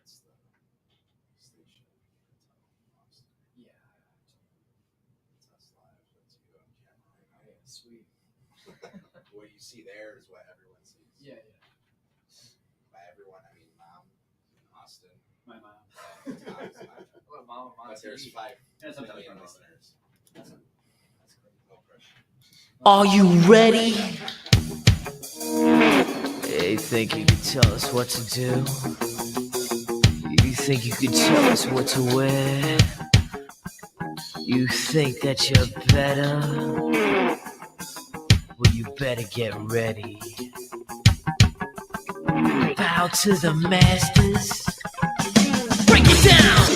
that's the station. Yeah. It's us live. That's you on camera right now. Yeah, sweet. What you see there is what everyone sees. Yeah. By everyone, I mean Mom in Austin. My mom. Tom's mom. What mom? But there's 5 That's million listeners. That's crazy. No pressure. Are you ready? You think you can tell us what to do? You think you can tell us what to wear? You think that you're better? Well, you better get ready. Bow to the masters. Break it down!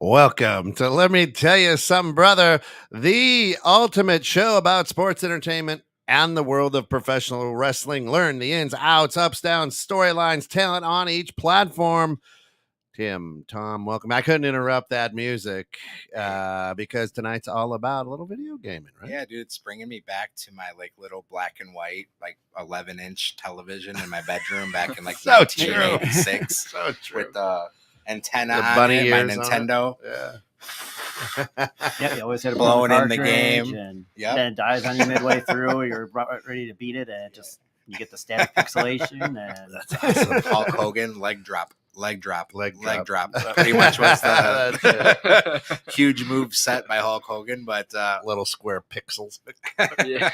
Welcome to Let Me Tell You Something, Brother, the ultimate show about sports entertainment and the world of professional wrestling. Learn the ins, outs, ups, downs, storylines, talent on each platform. Tim, Tom, welcome. I couldn't interrupt that music because tonight's all about a little video gaming, right? Yeah, dude, it's bringing me back to my little black and white 11-inch television in my bedroom back in So 1986 So true. with the antenna The on bunny it, my ears on it. Nintendo. Yeah. Yeah, you always had to Blowing blow in the game. and Yep. then it dies on you midway through. You're ready to beat it, and it just you get the static pixelation. And That's awesome. Hulk Hogan, leg drop. That Pretty much was That's the huge move set by Hulk Hogan, but little square pixels. Yeah.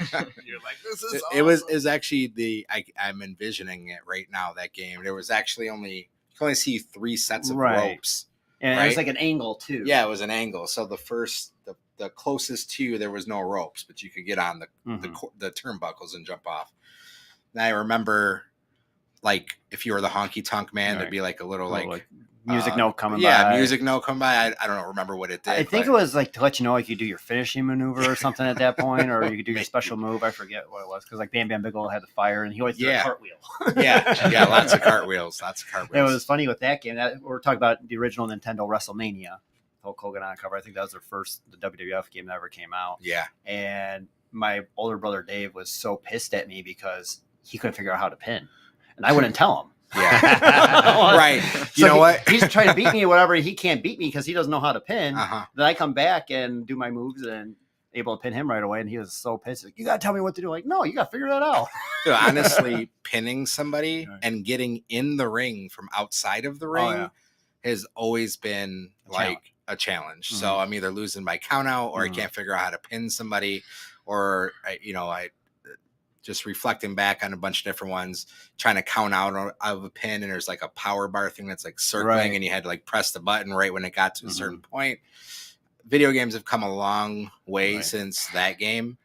You're like, this is it was actually I'm envisioning it right now. That game, there was actually you can only see 3 sets of Right. ropes. and Right? it was like an angle too. Yeah, it was an angle. So the closest to you, there was no ropes, but you could get on the turnbuckles and jump off. And I remember, if you were the honky tonk man, Right. there'd be a little music note coming by. Yeah, music note come by. I don't remember what it did. I think it was to let you know you do your finishing maneuver or something at that point, or you could do your special move. I forget what it was because Bam Bam Bigelow had the fire and he always did a cartwheel. yeah, lots of cartwheels. It was funny with that game. We're talking about the original Nintendo WrestleMania, Hulk Hogan on cover. I think that was the WWF game that ever came out. Yeah, and my older brother Dave was so pissed at me because he couldn't figure out how to pin, and I wouldn't tell him. Yeah, right. You know what? He's trying to beat me or whatever. He can't beat me because he doesn't know how to pin. Uh-huh. Then I come back and do my moves and able to pin him right away. And he was so pissed. Like, you got to tell me what to do. Like, no, you got to figure that out. Dude, honestly, pinning somebody and getting in the ring from outside of the ring has always been a challenge. Mm-hmm. So I'm either losing by count out or I can't figure out how to pin somebody, or I just reflecting back on a bunch of different ones, trying to count out of a pin, and there's a power bar thing that's circling, and you had to press the button right when it got to a certain point. Video games have come a long way since that game.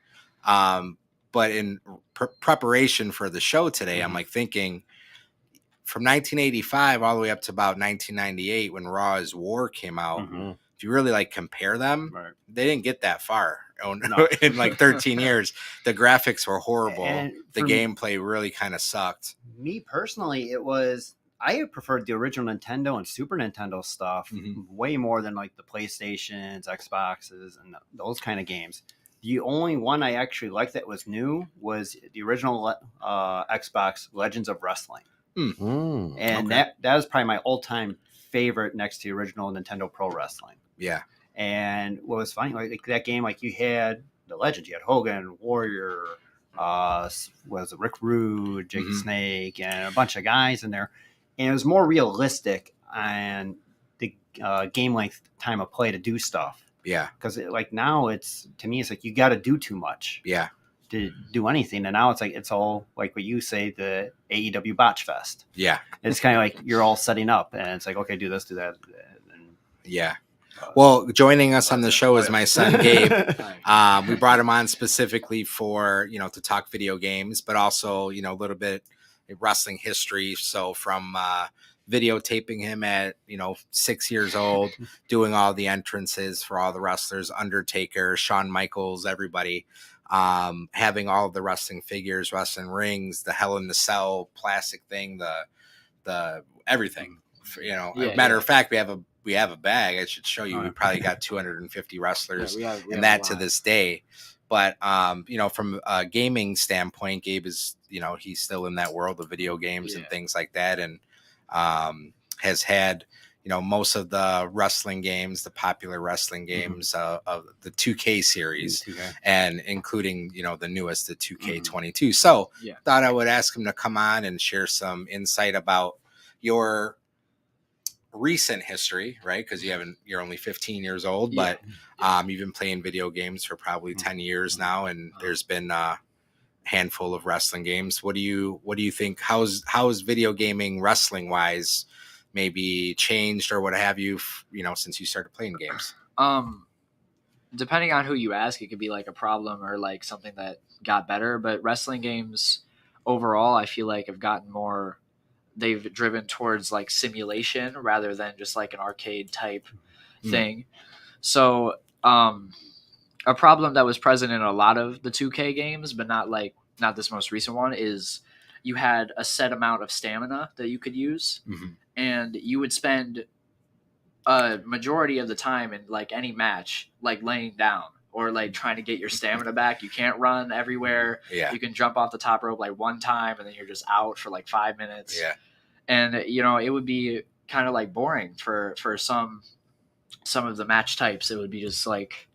But in preparation for the show today, I'm thinking from 1985 all the way up to about 1998 when Raw is War came out. If you really compare them, they didn't get that far. In 13 years. The graphics were horrible. The gameplay really kind of sucked. Me personally, I preferred the original Nintendo and Super Nintendo stuff way more than the PlayStations, Xboxes, and those kind of games. The only one I actually liked that was new was the original Xbox Legends of Wrestling. And that was probably my all-time favorite next to the original Nintendo Pro Wrestling. Yeah. And what was funny, that game, you had the legends, you had Hogan, Warrior, was Rick Rude, Jake Snake, and a bunch of guys in there. And it was more realistic and the game length time of play to do stuff. Yeah. Because now to me, it's you got to do too much. Yeah. to do anything. And now it's like, it's all like what you say, the AEW Botch Fest. Yeah. It's kind of like you're all setting up and it's like, okay, do this, do that. And, Yeah. Well, joining us on the show is my son, Gabe. We brought him on specifically for, to talk video games, but also, a little bit of wrestling history. So from videotaping him at, 6 years old, doing all the entrances for all the wrestlers, Undertaker, Shawn Michaels, everybody, having all of the wrestling figures, wrestling rings, the Hell in the Cell plastic thing, the everything. Matter of fact, we have a bag. I should show you. We probably got 250 wrestlers, we have and that to this day. But from a gaming standpoint, Gabe is, he's still in that world of video games and things like that, and has had, most of the wrestling games, the popular wrestling games of the 2K series, and including, the newest, the 2K22. So thought I would ask him to come on and share some insight about your recent history, right? Because you're only 15 years old, but you've been playing video games for probably 10 years now, and there's been a handful of wrestling games. What do you think? How's video gaming wrestling wise maybe changed or what have you, since you started playing games? Depending on who you ask, it could be like a problem or like something that got better. But wrestling games overall, I feel like have gotten more. They've driven towards like simulation rather than just like an arcade type thing. So a problem that was present in a lot of the 2K games, but not this most recent one, is you had a set amount of stamina that you could use, and you would spend a majority of the time in like any match like laying down or like trying to get your stamina back. You can't run everywhere. You can jump off the top rope like one time and then you're just out for like 5 minutes. And it would be kind of like boring for some of the match types. It would be just like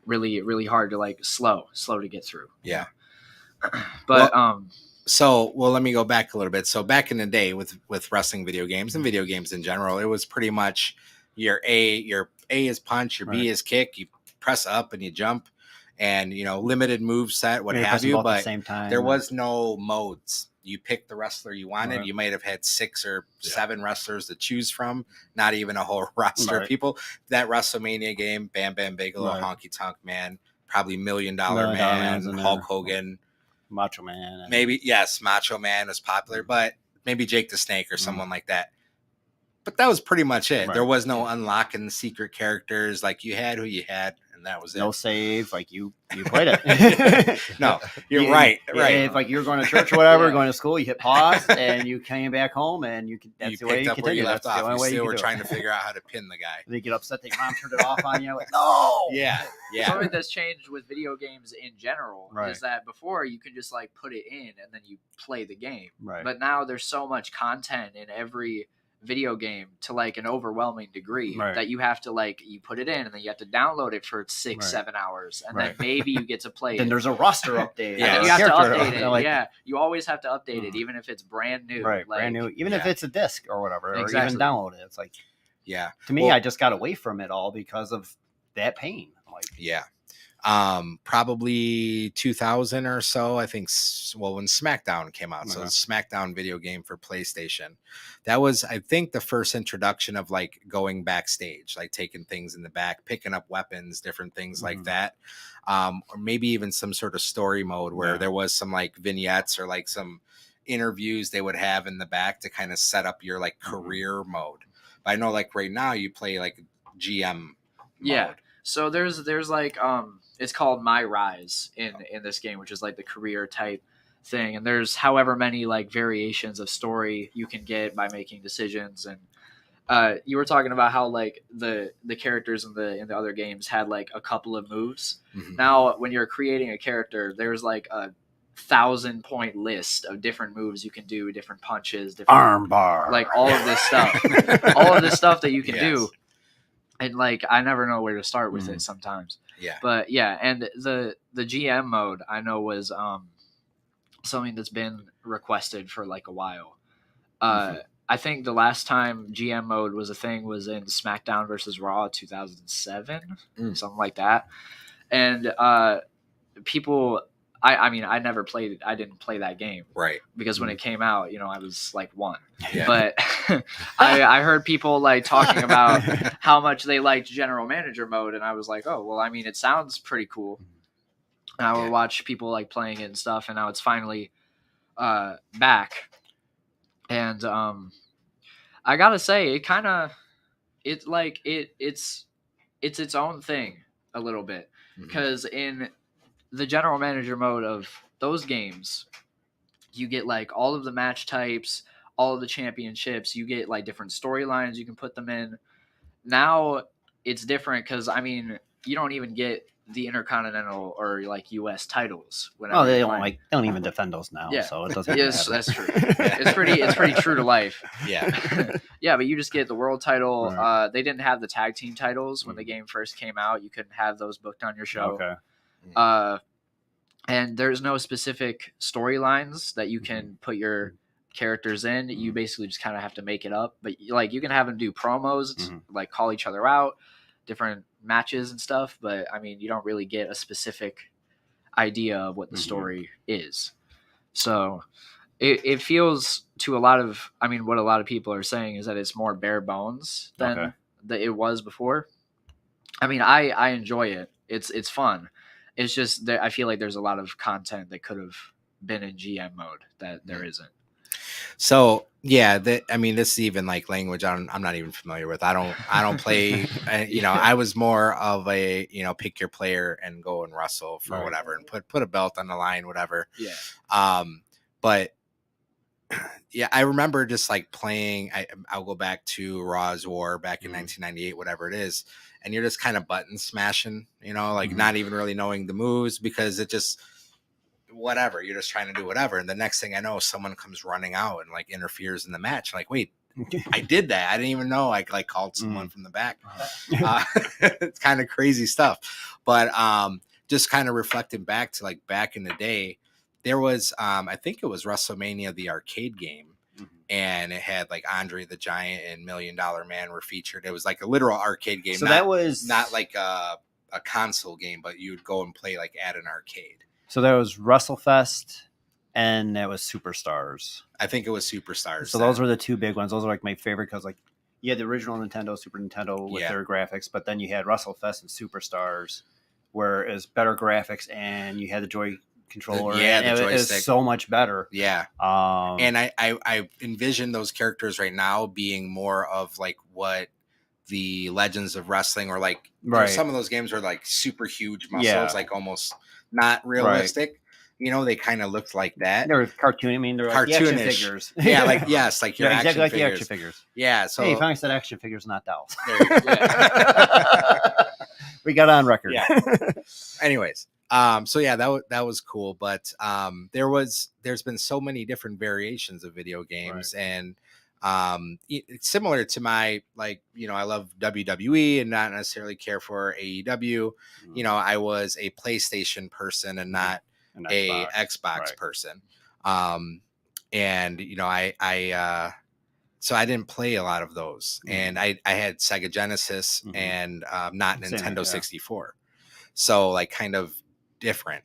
really, really hard to like slow to get through. But let me go back a little bit. So back in the day with wrestling video games and video games in general, it was pretty much your A is punch, your B is kick, you press up and you jump, and limited move set, what have you, but there was no modes. You picked the wrestler you wanted. You might have had 6 or 7 wrestlers to choose from, not even a whole roster of people. That WrestleMania game, Bam Bam Bigelow, Honky Tonk Man, probably $1 Million Man, Hulk Hogan, Macho Man. Maybe, yes, Macho Man was popular, but maybe Jake the Snake or someone like that. But that was pretty much it. There was no unlocking secret characters. Like, you had who you had, and that was it. No save. Like, you played it. No, you're right. If like you're going to church or whatever, going to school, you hit pause and you came back home and that's the way you picked up where you left off. You still were trying to figure out how to pin the guy. They get upset that your mom turned it off on you. Like, no. Yeah. Something that's changed with video games in general is that before you could just like put it in and then you play the game. But now there's so much content in every video game to like an overwhelming degree that you have to like, you put it in and then you have to download it for 6-7 hours and then maybe you get to play then there's a roster update. And then you have to update it. You always have to update it, even if it's brand new. Like, brand new. Even if it's a disc or whatever, or even download it. It's like, to me, I just got away from it all because of that pain. Like, probably 2000 or so, I think. Well, when SmackDown came out, so SmackDown video game for PlayStation, that was, I think, the first introduction of like going backstage, like taking things in the back, picking up weapons, different things like that, or maybe even some sort of story mode where there was some like vignettes or like some interviews they would have in the back to kind of set up your like career mode. But I know like right now you play like GM mode. So there's like it's called My Rise in this game, which is like the career type thing, and there's however many like variations of story you can get by making decisions. And you were talking about how like the characters in the other games had like a couple of moves. Now when you're creating a character, there's like a 1,000-point list of different moves you can do, different punches, different arm bar, like all of this stuff that you can do. And like, I never know where to start with it sometimes. But and the GM mode I know was something that's been requested for like a while. I think the last time GM mode was a thing was in SmackDown versus Raw 2007, something like that. And people, I mean, I never played it. I didn't play that game. Right. Because when it came out, I was like 1. Yeah. But I heard people like talking about how much they liked general manager mode, and I was like, oh, well, I mean, it sounds pretty cool. And I would watch people like playing it and stuff, and now it's finally back. And I gotta say, it's its own thing a little bit, because in the general manager mode of those games, you get like all of the match types, all of the championships, you get like different storylines you can put them in. Now it's different because I mean, you don't even get the Intercontinental or like US titles. Oh, they don't even defend those now. Yeah. So it doesn't. Yes, matter. that's true. It's pretty true to life. Yeah. Yeah, but you just get the world title. Right. They didn't have the tag team titles when the game first came out. You couldn't have those booked on your show. Okay. And there's no specific storylines that you can put your characters in. You basically just kind of have to make it up. But like you can have them do promos, like call each other out, different matches and stuff. But I mean, you don't really get a specific idea of what the story is. So it feels to a lot of, I mean, what a lot of people are saying is that it's more bare bones than it was before. I mean, I enjoy it. It's fun. It's just that I feel like there's a lot of content that could have been in GM mode that there isn't. So yeah, I mean, this is even like language I'm not even familiar with. I don't play. I was more of a pick your player and go and wrestle for whatever and put a belt on the line, whatever. Yeah. But yeah, I remember just like playing. I'll go back to Raw's War back in 1998, whatever it is, and you're just kind of button smashing, like not even really knowing the moves because it just whatever. You're just trying to do whatever, and the next thing I know, someone comes running out and like interferes in the match. I'm like, wait, I did that. I didn't even know I like called someone from the back. It's kind of crazy stuff, but just kind of reflecting back to like back in the day. There was, I think it was WrestleMania, the arcade game, and it had like Andre the Giant and $1 Million Man were featured. It was like a literal arcade game. So that was not like a console game, but you would go and play like at an arcade. So there was WrestleFest and that was Superstars. I think it was Superstars. So those were the two big ones. Those are like my favorite because like you had the original Nintendo, Super Nintendo with their graphics, but then you had WrestleFest and Superstars where it was better graphics and you had the Joy controller. The it joystick. was so much better. Yeah. And I envision those characters right now being more of like what the Legends of Wrestling or like some of those games were like super huge muscles, like almost not realistic. They kind of looked like that. They're cartoon. I mean, they're like action figures. Yeah, like yes, like your exactly action like figures. The action figures. Yeah. So hey, finally said action figures, not dolls. Yeah. We got on record. Yeah. Anyways, so yeah, that was cool, but there's been so many different variations of video games, and it's similar to my I love WWE and not necessarily care for AEW. I was a PlayStation person and not a Xbox person. And so I didn't play a lot of those, and I had Sega Genesis and not Nintendo 64. So like kind of different,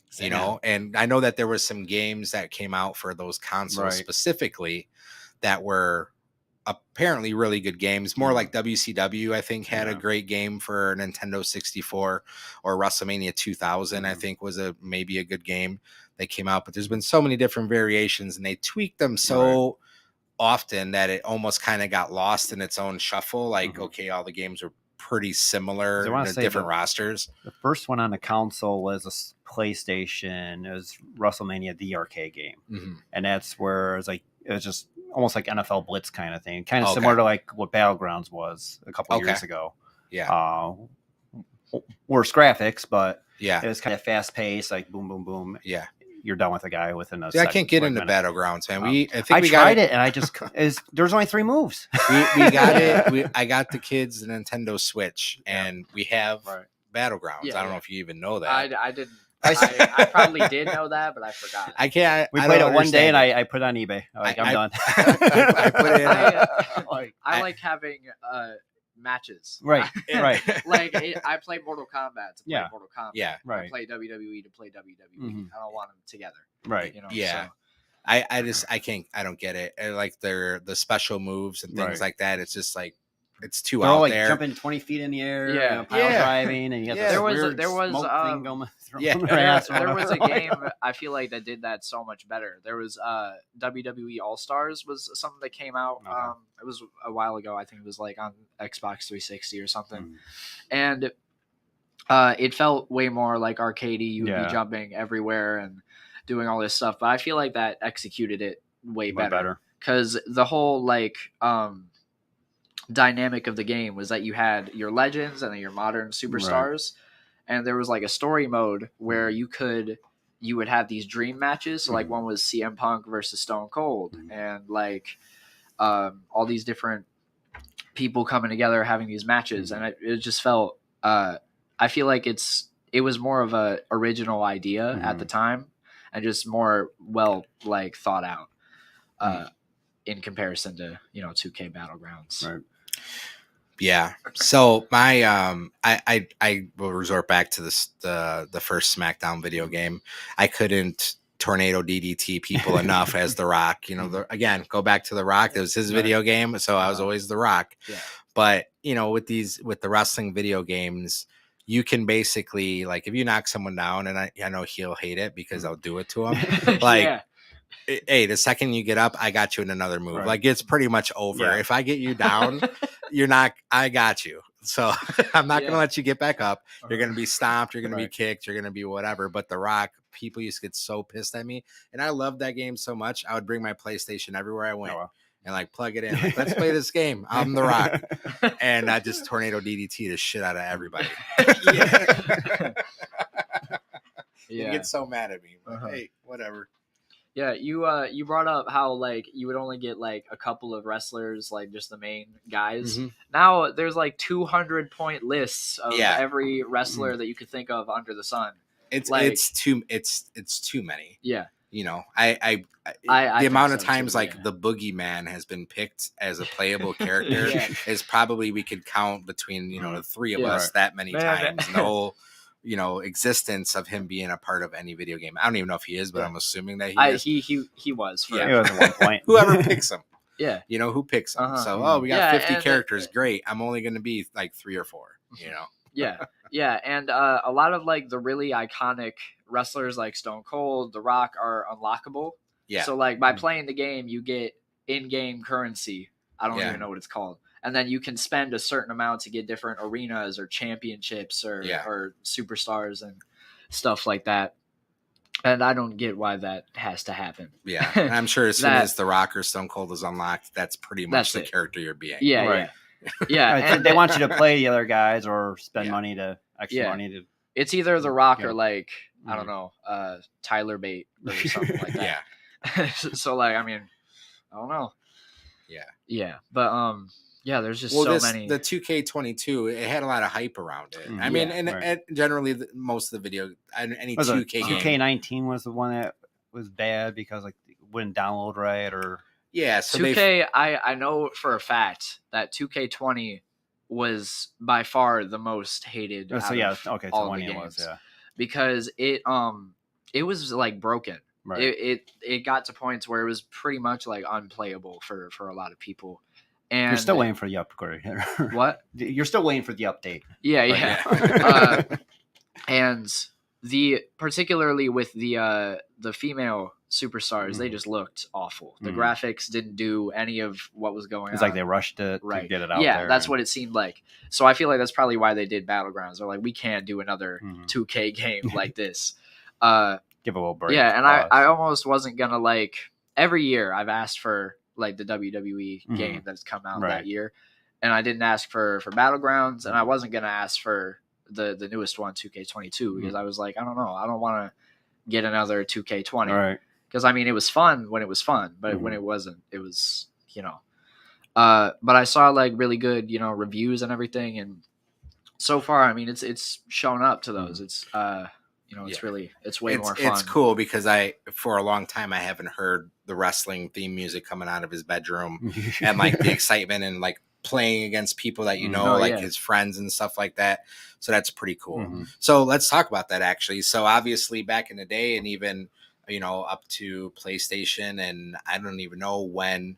and I know that there was some games that came out for those consoles specifically that were apparently really good games, more like WCW, I think had a great game for Nintendo 64, or WrestleMania 2000, I think was maybe a good game that came out, but there's been so many different variations and they tweaked them so often that it almost kind of got lost in its own shuffle. Like, okay, all the games are pretty similar to different rosters. The first one on the console was a PlayStation. It was WrestleMania, the arcade game. And that's where it was just almost like NFL Blitz kind of thing, kind of similar to like what Battlegrounds was a couple of years ago. Yeah. Worse graphics, but it was kind of fast paced, like boom, boom, boom. Yeah. You're done with a guy within a second. I can't get into Battlegrounds, man. I tried it and I just there's only 3 moves. we got it. I got the kids the Nintendo Switch and we have Battlegrounds. I don't know if you even know that. I didn't. I probably did know that, but I forgot. I can't. We played it one day, and I put it on eBay. I'm done. I put it in. I like having matches. Right. Right. Like I play Mortal Kombat to play Yeah. Mortal Kombat. Yeah. I Right. play WWE to play WWE. Mhm. I don't want them together. Right. You know. Yeah. So, I don't get it. And like the special moves and things Right. like that. It's just like it's too They're all out like there. jumping 20 feet in the air, Yeah. pile Yeah. driving, and you got Yeah. this There was- weird there was, smoke thing going through yeah. their ass. there was a Like, game I feel like that did that so much better. There was WWE All Stars was something that came out. Okay. It was a while ago. I think it was like on Xbox 360 or something, Mm. and it felt way more like arcadey. You would Yeah. be jumping everywhere and doing all this stuff. But I feel like that executed it way better because the whole like dynamic of the game was that you had your legends and then your modern superstars, and there was like a story mode where you would have these dream matches. So like one was CM Punk versus Stone Cold, and like all these different people coming together having these matches, and it just felt I feel like it was more of a original idea at the time and just more well like thought out in comparison to 2K Battlegrounds. Right. Yeah. So my I will resort back to the first SmackDown video game. I couldn't tornado DDT people enough as The Rock. Again, go back to The Rock. It was his video game, so I was always The Rock. Yeah. But with the wrestling video games, you can basically like if you knock someone down, and I know he'll hate it because I'll do it to him. Like, Yeah. hey, the second you get up, I got you in another move. Right. Like it's pretty much over. Yeah. If I get you down, I got you. So I'm not going to let you get back up. You're going to be stomped. You're going to be kicked. You're going to be whatever. But The Rock, people used to get so pissed at me. And I loved that game so much. I would bring my PlayStation everywhere I went and like plug it in. Like, let's play this game. I'm The Rock. And I just tornado DDT the shit out of everybody. You get so mad at me. But hey, whatever. Yeah, you brought up how like you would only get like a couple of wrestlers, like just the main guys. Mhm. Now there's like 200-point lists of Yeah. every wrestler that you could think of under the sun. It's Like- it's too many. Yeah, I I the think amount of so, times too, like yeah. the Boogeyman has been picked as a playable character Yeah. is probably we could count between the three of Yeah. us that many Man. times. The whole existence of him being a part of any video game. I don't even know if he is, but I'm assuming that he is. He was for Yeah. It was at one point. Whoever picks him, yeah. who picks him. Uh-huh. So we got Yeah, 50 and- characters. Great. I'm only going to be like 3 or 4. Yeah, and a lot of like the really iconic wrestlers like Stone Cold, The Rock are unlockable. Yeah. So like by playing the game, you get in-game currency. I don't Yeah. even know what it's called. And then you can spend a certain amount to get different arenas or championships or superstars and stuff like that. And I don't get why that has to happen. Yeah. And I'm sure as soon That- as The Rock or Stone Cold is unlocked, that's pretty much That's the it. character you're being. Yeah, Right. yeah. And they want you to play the other guys or spend Yeah. money to extra Yeah. money to. It's either The Rock Yeah. or like, I don't know, Tyler Bate or something like that. Yeah. So like, I mean, I don't know. Yeah. Yeah. But yeah, there's just many. The 2K22, it had a lot of hype around it. Mhm. I mean, Yeah, and generally most of the video, any Was 2K game, 2K19 was the one that was bad because like it wouldn't download right or. yeah. So they 2K, I know for a fact that 2K20 was by far the most hated. So out yeah, of okay, all the 20 it was, games. yeah. Because it was like broken. Right. It got to points where it was pretty much like unplayable for a lot of people. And You're still waiting for the upgrade. what? You're still waiting for the update. Yeah, But yeah. And particularly with the female superstars, they just looked awful. The Mhm. graphics didn't do any of what was going It's on. like they rushed it to get it out yeah, there. that's what it seemed like. So I feel like that's probably why they did Battlegrounds. They're like, we can't do another Mhm. 2K game like this. Give a little break. Yeah, and pause. I almost wasn't gonna like every year I've asked for like the WWE Mhm. game that's come out Right. that year, and I didn't ask for Battlegrounds, and I wasn't gonna ask for the newest one 2K22 because I was like, I don't know, I don't want to get another 2K20 All right. because I mean it was fun when it was fun, but when Mhm. it wasn't, it was but I saw like really good reviews and everything, and so far I mean it's shown up to those. It's it's really it's way more fun. It's cool because for a long time I haven't heard the wrestling theme music coming out of his bedroom and like the excitement and like playing against people that Oh, like yeah. his friends and stuff like that. So that's pretty cool. Mhm. So let's talk about that actually. So obviously back in the day, and even up to PlayStation, and I don't even know when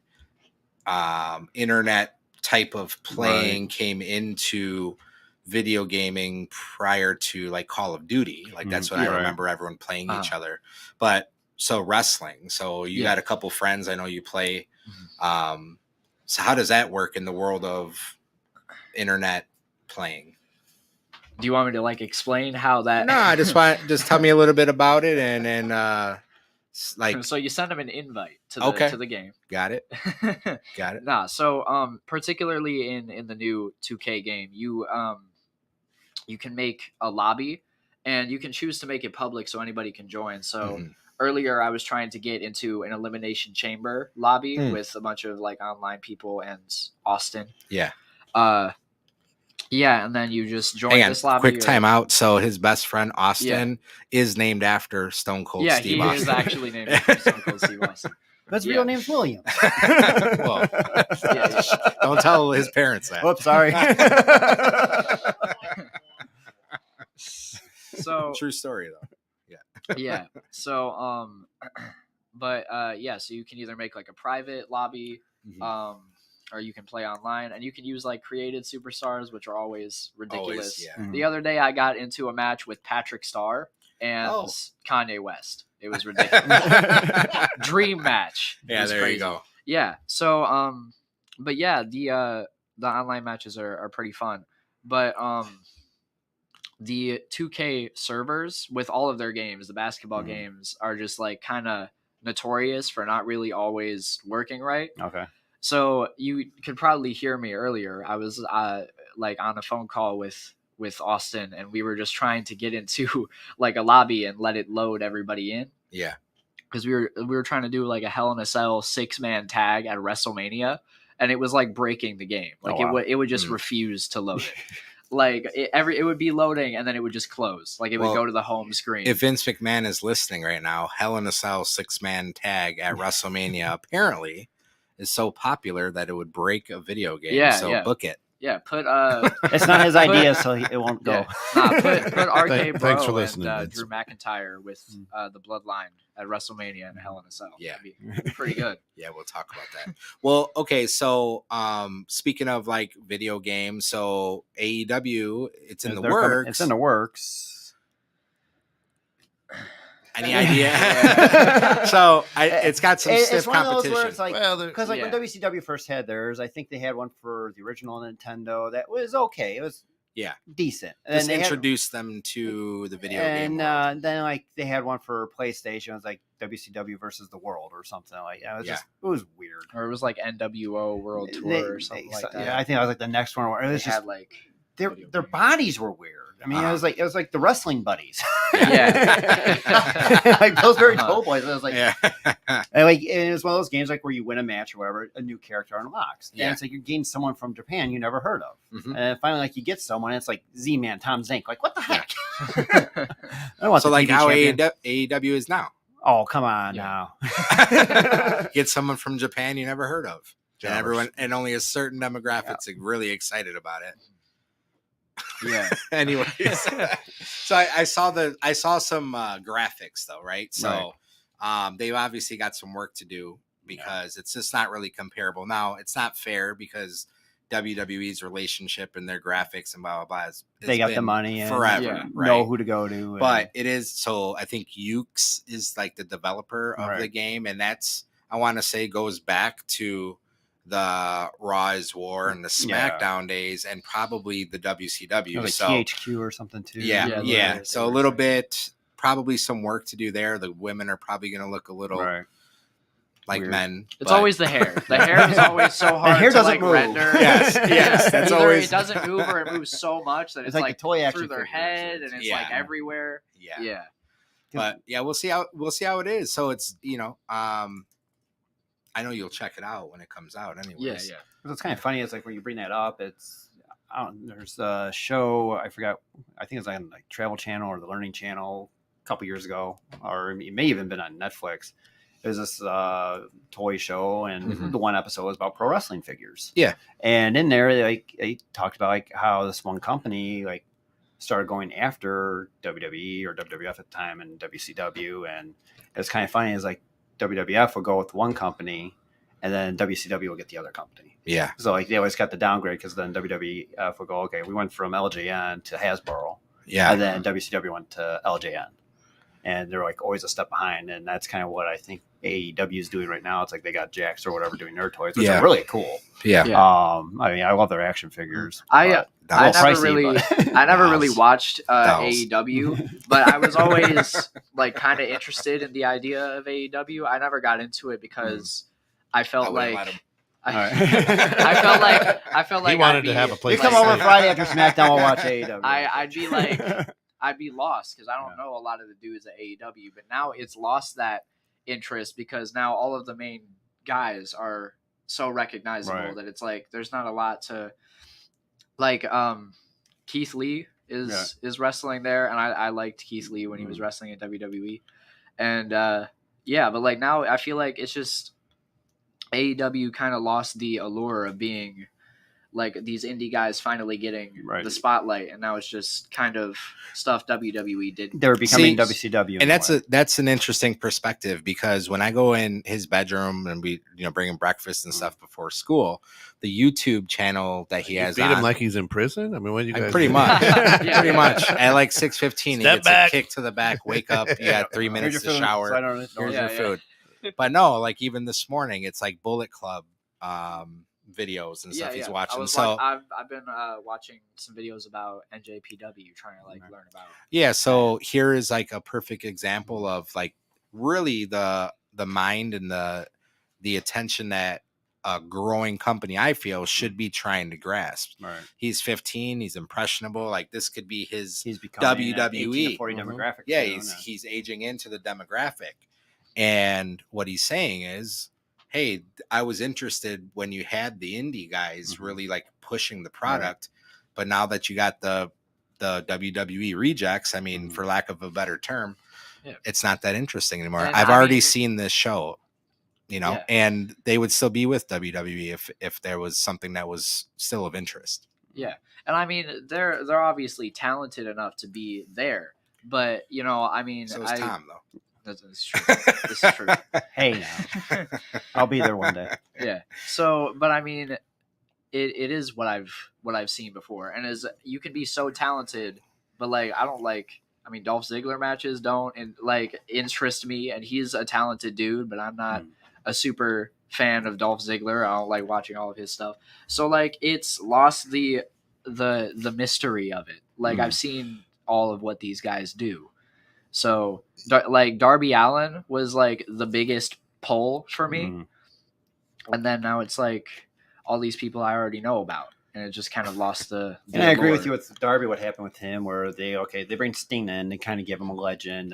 internet type of playing came into video gaming prior to like Call of Duty. Like that's when I Right. remember everyone playing each other. But so wrestling. So you got a couple friends. I know you play. So how does that work in the world of internet playing? Do you want me to like explain how that? No, I just tell me a little bit about it, and then like So you send them an invite to the game. got it. Got it. Nah, so particularly in the new 2K game, you can make a lobby, and you can choose to make it public so anybody can join. So earlier I was trying to get into an elimination chamber lobby with a bunch of like online people and Austin. Yeah. Yeah, and then you just join Hang on, this lobby. quick timeout. So his best friend Austin is named after Stone Cold Yeah, Steve he Austin. is actually named after Stone Cold Steve Austin. His real name's William. Well, don't tell his parents that. Whoops, sorry. So True story though. yeah. So but yeah, so you can either make like a private lobby, or you can play online, and you can use like created superstars, which are always ridiculous. The other day I got into a match with Patrick Starr and Kanye West. It was ridiculous. Dream match. Yeah, there crazy. you go. Yeah. So but yeah, the online matches are pretty fun. But the 2K servers with all of their games, the basketball games, are just like kind of notorious for not really always working right. Okay. So you could probably hear me earlier. I was like on a phone call with Austin, and we were just trying to get into like a lobby and let it load everybody in. Yeah. Because we were trying to do like a Hell in a Cell 6-man tag at WrestleMania, and it was like breaking the game. Like it would just refuse to load it. Like it would be loading, and then it would just close. Like it would go to the home screen. If Vince McMahon is listening right now, Hell in a Cell 6-man tag at WrestleMania apparently is so popular that it would break a video game. Yeah, so book it. Yeah, put it's not his idea, so it won't go. Put RK Bro Thanks for listening, and Vince. Drew McIntyre with the Bloodline at WrestleMania and Hell in a Cell. Yeah. That'd be pretty good. Yeah, we'll talk about that. Well, okay, so speaking of like video games, so AEW, it's in the works. It's in the works. Any idea? So it's got some stiff it's one competition. of those where it's like, Well, because like when WCW first had theirs, I think they had one for the original Nintendo that was okay. It was decent. And Just then they introduce them to the video game world. And then like they had one for PlayStation. It was like WCW versus the World or something like that. It was weird. Or it was like NWO World Tour or something like that. Yeah, I think that was like the next one where it was They had like their bodies were weird. I mean, it was like the wrestling buddies. Yeah. Like those very toe boys. I was like, Yeah. and like it was one of those games like where you win a match or whatever, a new character unlocks. Yeah. And it's like you gain someone from Japan you never heard of. Mhm. And finally like you get someone, and it's like Z-Man, Tom Zink. Like, what the heck? I don't want So the like TV how champion. AEW is now. Oh, come on Yeah. now. Get someone from Japan you never heard of. And everyone, and only a certain demographics are really excited about it. Yeah. Anyways, so I saw some graphics though, right? So they've obviously got some work to do because it's just not really comparable. Now it's not fair because WWE's relationship and their graphics and blah blah blah. They got the money and forever, right? Know who to go to. But it is so. I think Ukes is like the developer of the game, and that's I want to say goes back to the Raw is War and the SmackDown days, and probably the WCW. like So THQ or something too. yeah. So a little bit, probably some work to do there. The women are probably going to look a little like Weird. men. It's always the hair. The hair is always so hard hair to doesn't like move. render. Yes, that's Either always it doesn't move or it moves so much that it's like like the toy through action their figures. head and it's like everywhere. Yeah. But yeah, we'll see how it is. So it's I know you'll check it out when it comes out. Anyways, Yeah. It's kind of funny. It's like when you bring that up, there's a show I forgot. I think it's on like Travel Channel or the Learning Channel a couple years ago, or it may even been on Netflix. there's this toy show, and Mhm. the one episode was about pro wrestling figures. Yeah. And in there, they talked about like how this one company like started going after WWE or WWF at the time and WCW, and it's kind of funny is like WWF will go with one company, and then WCW will get the other company. Yeah. So like they always got the downgrade because then WWF will go, okay, we went from LJN to Hasbro, Yeah. and then WCW went to LJN, and they're like always a step behind, and that's kind of what I think AEW is doing right now. It's like they got Jax or whatever doing their toys, which Yeah. are really cool. Yeah. Yeah. I mean, I love their action figures. I but- I well, never pricey, really, but- I never really Dolls. watched Dolls. AEW, but I was always like kind of interested in the idea of AEW. I never got into it because I I felt wouldn't like let him. All right. I felt like He wanted I'd to have a be- place You come to over sit. Friday after SmackDown, we'll watch AEW. I'd be like, I'd be lost because I don't know a lot of the dudes at AEW. But now it's lost that interest because now all of the main guys are so recognizable Right. that it's like there's not a lot to like. Keith Lee is wrestling there, and I liked Keith Lee when he was wrestling at WWE, and yeah, but like now I feel like it's just AEW kind of lost the allure of being like these indie guys finally getting Right. the spotlight, and now it's just kind of stuff WWE did. They're becoming See, WCW, in And a way. that's an interesting perspective because when I go in his bedroom and we bring him breakfast and stuff before school, the YouTube channel that he You has beat on, him like he's in prison. I mean, what do you guys? pretty do? much, Yeah. pretty much at like 6:15, he Step gets back. a kick to the back. Wake up, you got 3 Here's minutes your to food, shower. so I don't know. Here's Yeah, your yeah. food. But no, like even this morning, it's like Bullet Club videos and stuff he's I watching. was So I've been watching some videos about NJPW, trying to like learn about. yeah, so here is like a perfect example of like really the mind and the attention that a growing company I feel should be trying to grasp. Right. He's 15, he's impressionable. Like this could be his He's becoming an 18 WWE. to 40 Mhm. demographic. Yeah, soon, he's aging into the demographic. And what he's saying is, hey, I was interested when you had the indie guys Mhm. really like pushing the product, but now that you got the WWE rejects, I mean, Mhm. for lack of a better term, Yeah. it's not that interesting anymore. And I've I already mean- seen this show, Yeah. and they would still be with WWE if there was something that was still of interest. Yeah, and I mean they're obviously talented enough to be there, but I mean, So is Tom though. That's true. This is true. Hey, now I'll be there one day. Yeah. So, but I mean, it is what I've seen before, and is you can be so talented, but like I don't like. I mean, Dolph Ziggler matches don't interest me, and he's a talented dude, but I'm not a super fan of Dolph Ziggler. I don't like watching all of his stuff. So like it's lost the mystery of it. Like I've seen all of what these guys do. So like Darby Allin was like the biggest pull for me. Mhm. And then now it's like all these people I already know about, and it just kind of lost the And I agree allure. with you with Darby. What happened with him, where they bring Sting in, they kind of give him a legend,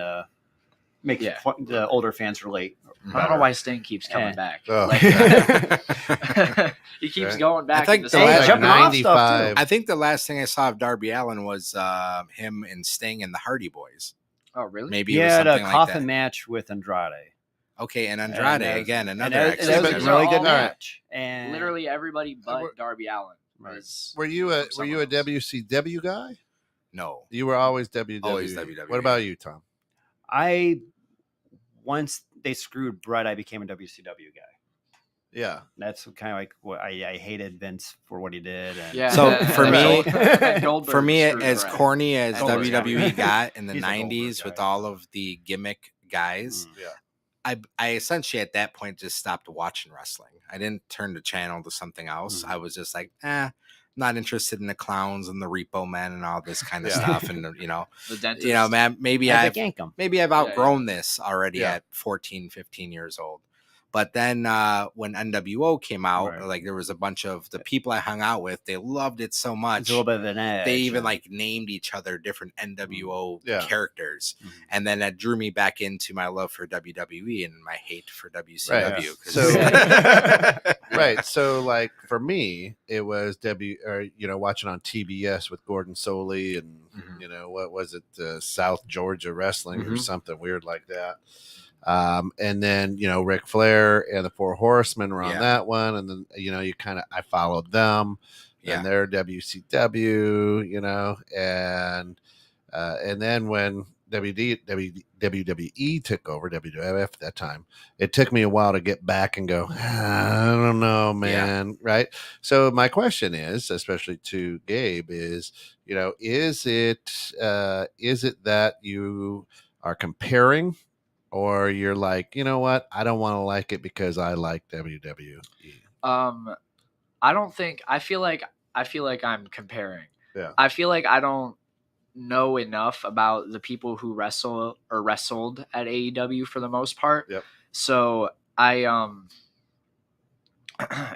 make Yeah. the older fans relate. I don't know why Sting keeps coming Eh. back. Oh. Like, he keeps Right. going back. I think into the something. last- Hey, jumping off stuff, 95. too. I think the last thing I saw of Darby Allin was him and Sting and the Hardy Boys. Oh, really? Maybe He it was had a something like coffin that. match with Andrade. Okay, and And Andrade that was- again, and another that- that was a X-Factor. really good All match. And Literally everybody but we're- Darby Allin. Right. is Were you from a someone else. WCW guy? No, You were always WWE. Always WWE. What about you, Tom? once they screwed Brett, I became a WCW guy. Yeah. That's kind of like what I hated Vince for what he did. And Yeah. So, and- for and me- Goldberg for me, screwed as Brett. corny as Goldberg's WWE gotta be- got in the He's a Goldberg '90s with guy. all of the gimmick guys, Mm. Yeah. I essentially at that point just stopped watching wrestling. I didn't turn the channel to something else. Mhm. I was just like, not interested in the clowns and the repo men and all this kind of Yeah. stuff. And The dentist. man, maybe Had I've to gank him. I've yeah. outgrown this already Yeah. at 14, 15 years old. But then when NWO came out, Right. like there was a bunch of the people I hung out with, they loved it so much. It's a little bit of an edge. They even like named each other different NWO Yeah. characters. Mhm. And then that drew me back into my love for WWE and my hate for WCW. Right. 'cause- So- Right. So, like for me, it was watching on TBS with Gordon Soley and Mhm. what was it, South Georgia Wrestling or Mhm. something weird like that. And then, Ric Flair and the Four Horsemen were on Yeah. that one. And then, I followed them and their WCW, and then when WWE took over WWF at that time, it took me a while to get back and go, I don't know, man. Right. So my question is, especially to Gabe, is, is it that you are comparing, or you're like, you know what, I don't want to like it because I like WWE? I don't think I feel like I'm comparing. Yeah. I feel like I don't know enough about the people who wrestle or wrestled at AEW for the most part. Yep. So I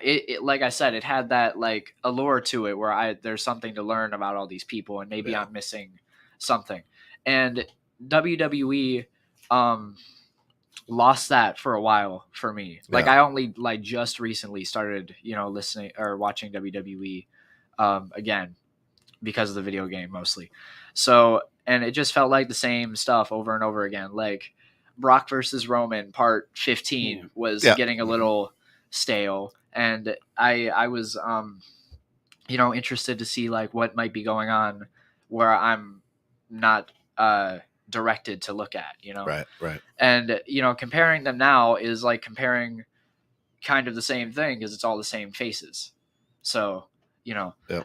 it like I said, it had that like allure to it where there's something to learn about all these people, and maybe I'm missing something. And WWE lost that for a while for me. Like I only like just recently started, listening or watching WWE again because of the video game mostly. So, and it just felt like the same stuff over and over again. Like Brock versus Roman part 15 was getting a little stale, and I was interested to see like what might be going on where I'm not directed to look at, Right. And comparing them now is like comparing kind of the same thing because it's all the same faces. So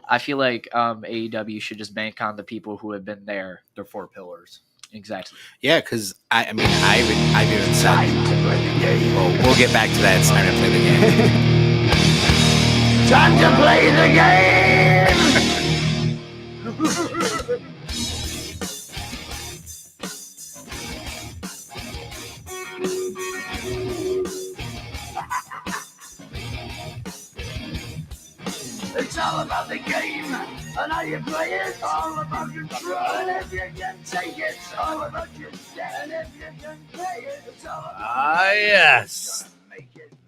I feel like AEW should just bank on the people who have been there. They're 4 pillars. Exactly. Yeah, because I've even said, we'll get back to that. It's time to play the game. Time to play the game! It's all about the game, and how you play it, all about control, and if you can take it, it's all about your and if you can play it, it's all about yes.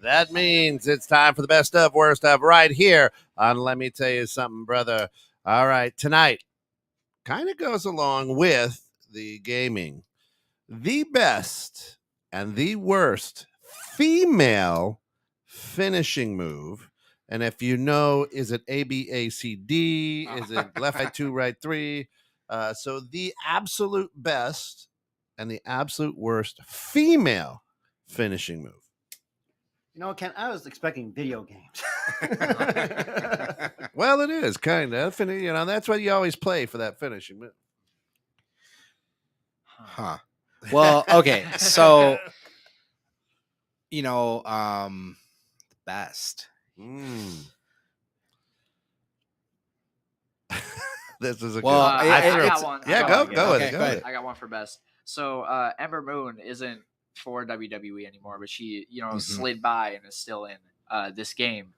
That means it's time for the best of, worst of, right here on Let Me Tell You Something, Brother. All right, tonight kind of goes along with the gaming. The best and the worst female finishing move. And if you know, is it A, B, A, C, D? Is it left, right, 2, right, 3? So the absolute best and the absolute worst female finishing move. Ken, I was expecting video games. Well, it is kind of. That's what you always play for that finishing move. Huh. Well, okay. So, the best. This is a well. I got one. Yeah, go with it. Go with it. I got one for best. So Ember Moon isn't for WWE anymore, but she slid by and is still in this game.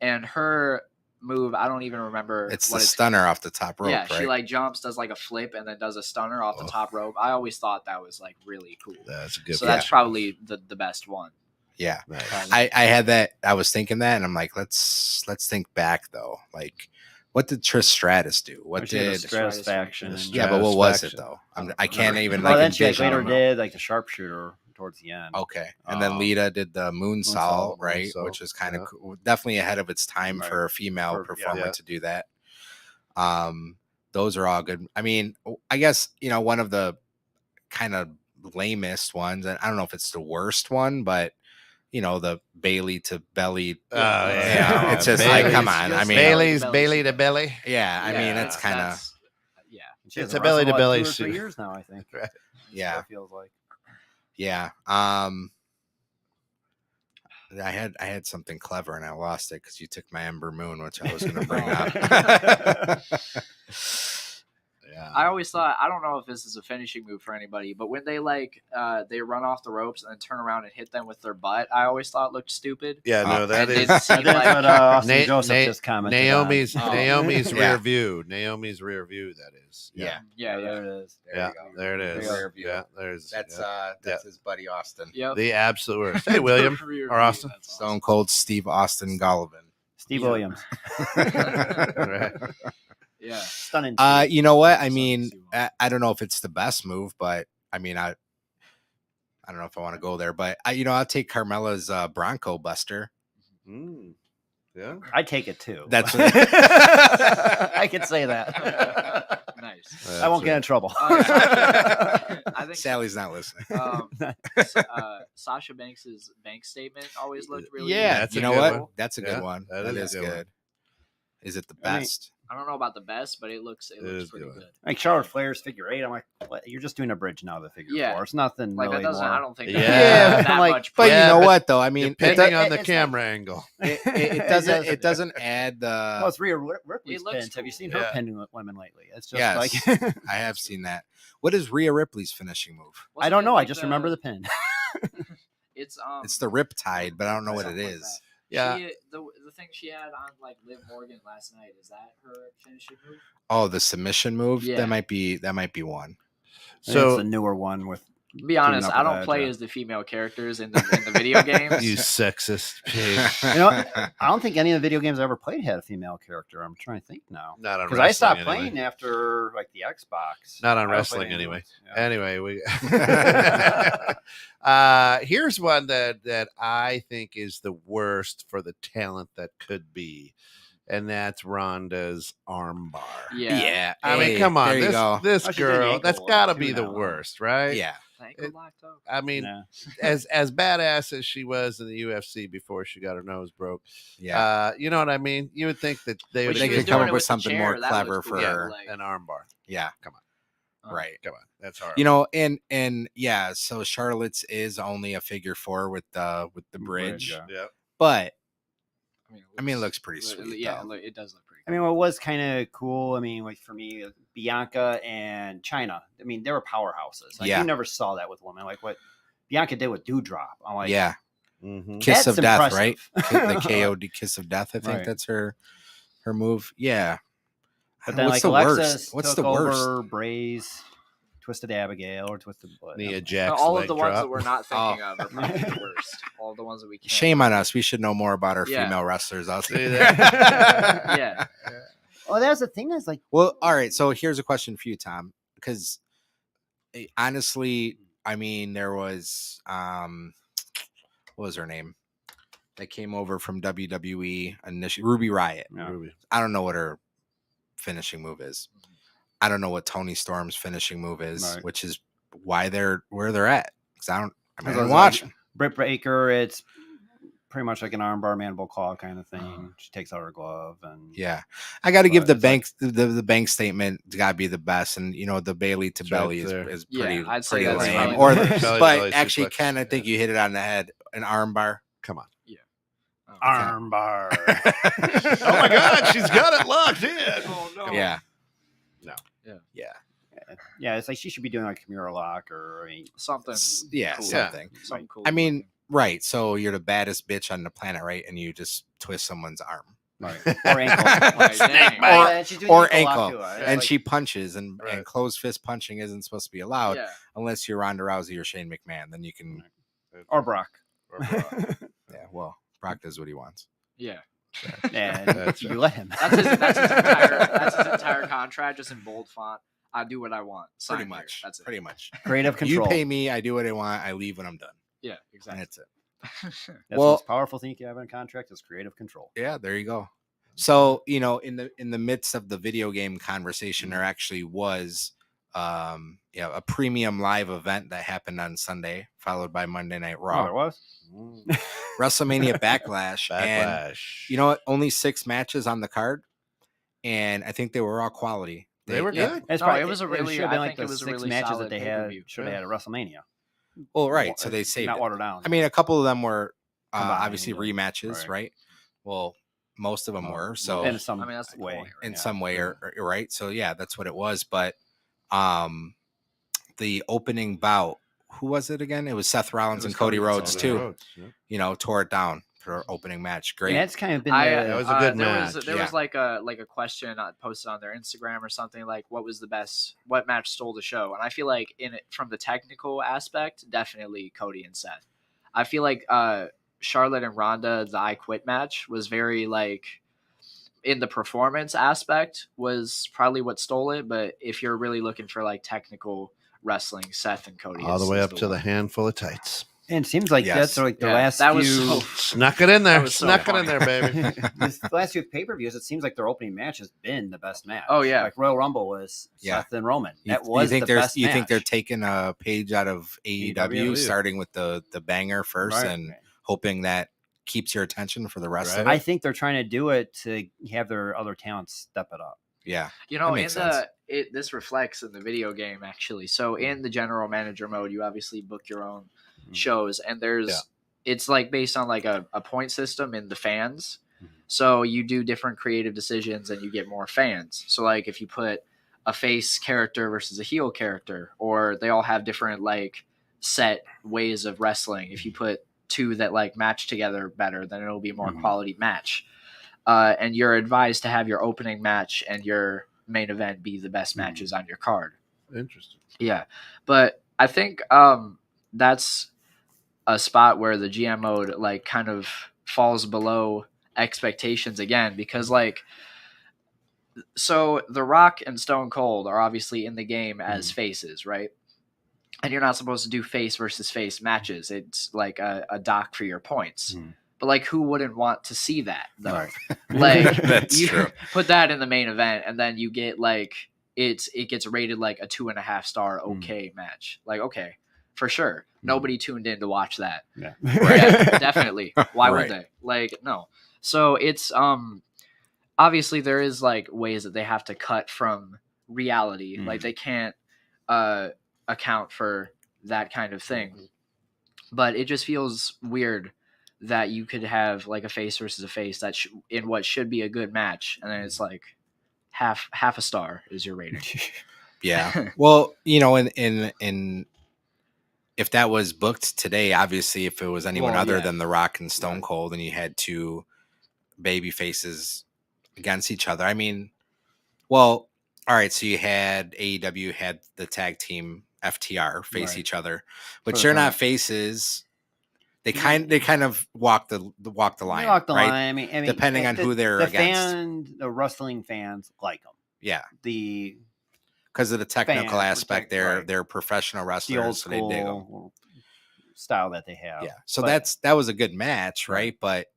And her move, I don't even remember. It's the stunner off the top rope. Yeah, right? she like jumps, does like a flip, and then does a stunner off the top rope. I always thought that was like really cool. That's a good. So that's probably the best one. Yeah, nice. I had that. I was thinking that, and I'm like, let's think back though. Like, what did Trish Stratus do? What did Stratus faction? Yeah, but what was it though? I can't even like. Then envision. later did like the sharpshooter towards the end. Okay, and then Lita did the moonsault, right? Which is kind of cool. Definitely ahead of its time for a female performer to do that. Those are all good. I mean, I guess one of the kind of lamest ones, and I don't know if it's the worst one, but the Bailey to belly. It's just Bailey's, like, come on. I mean, Bailey's Bailey to belly. Yeah, I mean, it's kind of. Yeah, it's a belly to belly. 2 or 3 years now, I think. Right. Yeah, it feels like. Yeah. I had something clever and I lost it because you took my Ember Moon, which I was going to bring up. Yeah. I always thought, I don't know if this is a finishing move for anybody, but when they they run off the ropes and then turn around and hit them with their butt, I always thought looked stupid. Yeah, no, that is that's what Austin Joseph just commented. Naomi's Yeah. rear view. Naomi's rear view. That is. Yeah, there it is. There it is. Rear view. Yeah, there's. That's his buddy Austin. Yep. The absolute worst. Hey, William or Austin. Stone Cold Steve Austin Golovin. Steve Williams. Right. Yeah. Stunning. You know what? I mean, I don't know if it's the best move, but I mean, I don't know if I want to go there, but I'll take Carmella's Bronco Buster. Mm. Yeah. I'd take it too. That's I could say that. Nice. I won't get in trouble. I think Sally's not listening. Sasha Banks's bank statement always looked really Yeah, that's you a know good what? one. That's a good one. that That is is a good one. good. Is it the I mean, best? I don't know about the best, but it looks is pretty good. good. Like Charlotte Flair's figure 8, I'm like, what? You're just doing a bridge now of the figure Yeah. 4. It's nothing Like really that doesn't. more. I don't think. Yeah. That I'm like, much. But Yeah, you know but what though? I mean, Depending on it- the it's camera angle. it doesn't. It doesn't add the. Well, it's Rhea Ripley's It looks pins. Have you cool. seen her Yeah. pinning women lately? It's just Yes, like I have seen that. What is Rhea Ripley's finishing move? I Wasn't don't it know. I like just remember the pin. It's It's the Riptide, but I don't know what it something like is. that. Yeah. The thing she had on like Liv Morgan last night, is that her finishing move? Oh, the submission move. Yeah. That might be one. So So it's a newer one with. To be honest, up I with don't that, play yeah. as the female characters in the video games. you sexist pig. You know, I don't think any of the video games I ever played had a female character. I'm trying to think now. Not on Because wrestling. I stopped anyway. playing after like the Xbox. Not on I don't play wrestling any anyway. ones. Yeah. Anyway, here's one that I think is the worst for the talent that could be, and that's Ronda's armbar. Yeah. I mean, Hey, come on, there you go. this Oh, she's doing the girl, ankle that's lock, got to too, be the now. worst, right? Yeah. Ankle It- locked up. I mean, Yeah. as badass as she was in the UFC before she got her nose broke, Yeah. you know what I mean? You would think that they would They she could was come doing up it with the something more chair, that clever looks cool. for Yeah, her. like, an armbar. Yeah. uh, Right. Come on, that's hard. And yeah, so Charlotte's is only a figure 4 with the bridge, yeah. yeah. but I mean, it looks pretty sweet. Yeah, though. it does look pretty. I mean, what was kind of cool, I mean, like for me, Bianca and China, I mean, they were powerhouses. Like, Yeah. you never saw that with women. Like what Bianca did with Doudrop. I'm like, Yeah, Mm-hmm. Kiss That's of Death, impressive. right? The KOD Kiss of Death. I think Right. that's her move. Yeah. But then, What's like, the Alexis worst? What's took the worst? over Braze, Twisted Abigail, or Twisted Blood. Nia Jax all of leg the ones drop. that we're not thinking Oh. of are probably the worst. All the ones that we can't. Shame on us. We should know more about our Yeah. female wrestlers out See there. that? Yeah. Oh, that's the thing. Is like, Well, all right. So here's a question for you, Tom, because honestly, I mean, there was what was her name that came over from WWE initially? Ruby Riott. Yeah. Ruby. I don't know what her finishing move is. I don't know what Tony Storm's finishing move is, Right. which is why they're where they're at. Because I Because didn't it's watch. like Britt Baker, it's pretty much like an armbar mandible claw kind of thing. Uh-huh. She takes out her glove and Yeah, I got to give But the it's bank the bank statement got to be the best, and the Bailey to It's right belly there. is Yeah, pretty I'd say pretty that's lame. probably Or the the, worst. Belly to but belly actually, suplex. Ken, I think you hit it on the head. An arm bar. Come on. armbar. Oh my God, she's got it locked in. Oh no. Yeah. No. Yeah. Yeah. Yeah, it's like she should be doing like a Kimura lock or I mean, Something. Yeah. cool. Something. Something cool. I mean, right. So you're the baddest bitch on the planet, right? And you just twist someone's arm. right. Or ankle. Like, dang. And she's doing or ankle. ankle. Lock too. And Like, she punches, and Right. closed fist punching isn't supposed to be allowed Yeah. unless you're Ronda Rousey or Shane McMahon. Then you can. or Brock. Yeah. Well, Brock does what he wants. Yeah. And That's you right. let him. That's his entire contract, just in bold font. I do what I want. Sign Pretty here. much. That's it. Pretty much. Creative control. You pay me, I do what I want, I leave when I'm done. Yeah. And Exactly. that's it. That's Well- the most powerful thing you can have in a contract is creative control. Yeah, there you go. So, in the midst of the video game conversation, there actually was a premium live event that happened on Sunday, followed by Monday Night Oh, Raw. there was? WrestleMania Backlash. And Backlash. you know what? Only 6 matches on the card. And I think they were all quality. They were good. It's No, probably, it was a really- should have I been like think the it was a 6 really matches that solid they pay-per-view. should have had at WrestleMania. Well, right. So they saved not it. watered down. I mean, a couple of them were Combined, obviously yeah. rematches, Right. right? Well, most of them were. So in some I mean, that's the way. point, right? in Yeah. some way, or right? So yeah, that's what it was. But the opening bout, who was it again? It was Seth Rollins and Cody Rhodes Cody too. Rhodes, yeah. Tore it down for opening match. Great. And that's kind of been That was a good there match. Was, there was like a question posted on their Instagram or something like, what match stole the show? And I feel like from the technical aspect, definitely Cody and Seth. I feel like Charlotte and Ronda, the I Quit match, was very like, in the performance aspect was probably what stole it. But if you're really looking for like technical wrestling, Seth and Cody. All the way up to the one. handful of tights. And it seems like that's like the last that few... was so Snuck it in there. was so Snuck it funny. in there, baby. This last few pay-per-views, it seems like their opening match has been the best match. Oh, yeah. Like Royal Rumble was Seth and Roman. That was the best You match. think they're taking a page out of AEW, starting with the banger first and hoping that keeps your attention for the rest of it? I think they're trying to do it to have their other talents step it up. Yeah. You know, this reflects in the video game, actually. So in the general manager mode, you obviously book your own shows, and it's like based on like a point system in the fans. So you do different creative decisions and you get more fans. So like if you put a face character versus a heel character, or they all have different like set ways of wrestling. If you put two that like match together better, then it'll be a more quality match. And you're advised to have your opening match and your main event be the best matches on your card. Interesting. Yeah. But I think that's a spot where the GM mode like kind of falls below expectations again, because like, so The Rock and Stone Cold are obviously in the game as faces, right? And you're not supposed to do face versus face matches. It's like a dock for your points. But like, who wouldn't want to see that though? Right. Like, That's you true. put that in the main event, and then you get like it gets rated like a 2.5 star okay match. Like, okay, for sure, nobody tuned in to watch that. Yeah. Yeah, definitely. Why would Right. they? Like, no. So it's obviously there is like ways that they have to cut from reality. Like they can't account for that kind of thing. But it just feels weird that you could have like a face versus a face that in what should be a good match, and then it's like half a star is your rating. Yeah. Well, you know, in if that was booked today, obviously, if it was anyone other than The Rock and Stone Cold, and you had two baby faces against each other, I mean, well, all right. So you had AEW had the tag team FTR face each other, which they're not faces. They kind of walk the line. They walk the right? line. I mean, depending on who they're against. The wrestling fans like them. Yeah. Because of the technical aspect, they're professional wrestlers, the old so they dig 'em. school style that they have. Yeah. So that was a good match, right? But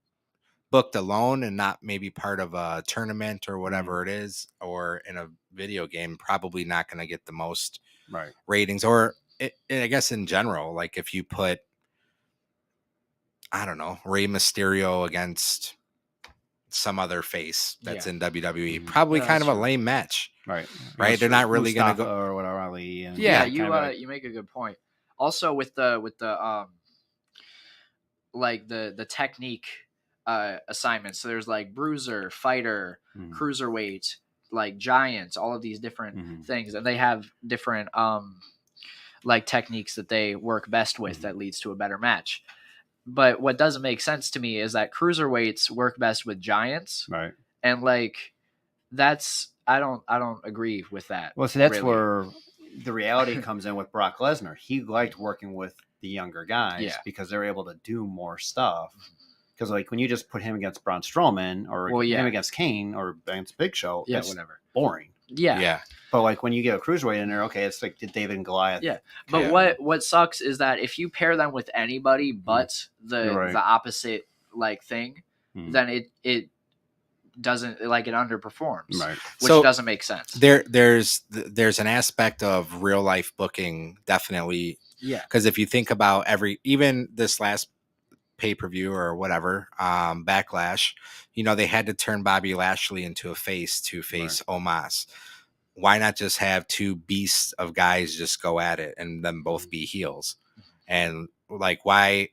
booked alone and not maybe part of a tournament or whatever it is, or in a video game, probably not going to get the most ratings. Or I guess in general, like if you put, I don't know, Rey Mysterio against some other face that's in WWE, probably kind of a lame match. Right. They're not really going to go or whatever. Ali. And you make a good point. Also with the like the technique assignments. So there's like bruiser, fighter, cruiserweight, like giants, all of these different things, and they have different like techniques that they work best with that leads to a better match. But what doesn't make sense to me is that cruiserweights work best with giants, right? And like that's I don't agree with that. Well, so that's where the reality comes in with Brock Lesnar. He liked working with the younger guys because they're able to do more stuff. Because like when you just put him against Braun Strowman or him against Kane or against Big Show, it's whatever, boring. Yeah. But like when you get a cruiserweight in there, okay, it's like David and Goliath. Yeah. But what sucks is that if you pair them with anybody but the opposite like thing, then it doesn't, like, it underperforms, right? Which doesn't make sense. There's an aspect of real life booking, definitely. Yeah. Because if you think about even this last pay-per-view or whatever, Backlash, you know, they had to turn Bobby Lashley into a face to face Omos. Why not just have two beasts of guys just go at it and them both be heels? And like, why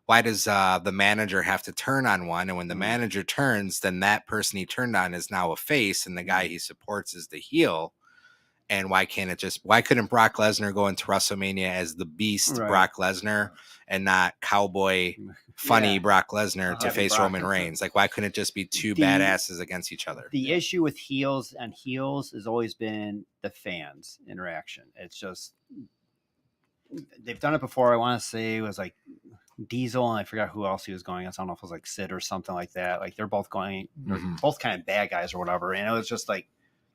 does the manager have to turn on one? And when the manager turns, then that person he turned on is now a face, and the guy he supports is the heel. And why couldn't Brock Lesnar go into WrestleMania as the beast Brock Lesnar and not cowboy funny Brock Lesnar to face Roman Reigns? Like, why couldn't it just be two badasses against each other? The issue with heels has always been the fans interaction. It's just, they've done it before. I want to say it was like Diesel, and I forgot who else he was going against. I don't know if it was like Sid or something like that. Like they're both going, both kind of bad guys or whatever. And it was just like,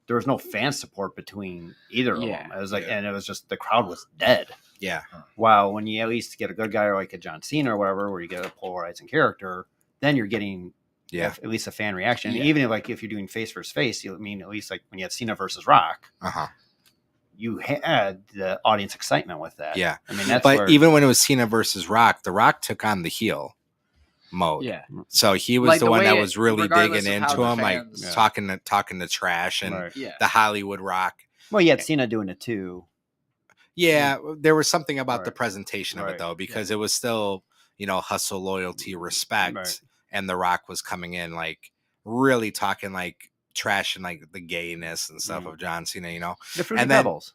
there was no fan support between either of Yeah. them. It was like, and it was just the crowd was dead. Yeah. Wow, when you at least get a good guy like a John Cena or whatever, where you get a polarizing character, then you're getting at least a fan reaction. And even if you're doing face versus face, at least like when you had Cena versus Rock, you had the audience excitement with that. Yeah, I mean, that's but even when it was Cena versus Rock, The Rock took on the heel mode. Yeah. So he was Like the the one way that was really regardless digging of how into the him, like fans- talking the trash and Right. the Hollywood Rock. Well, you had Cena doing it too. Yeah, there was something about the Right. presentation of it Right. though, because it was still, hustle, loyalty, respect, Right. and The Rock was coming in like really talking like trash and like the gayness and stuff of John Cena, The Fruity And then- Pebbles.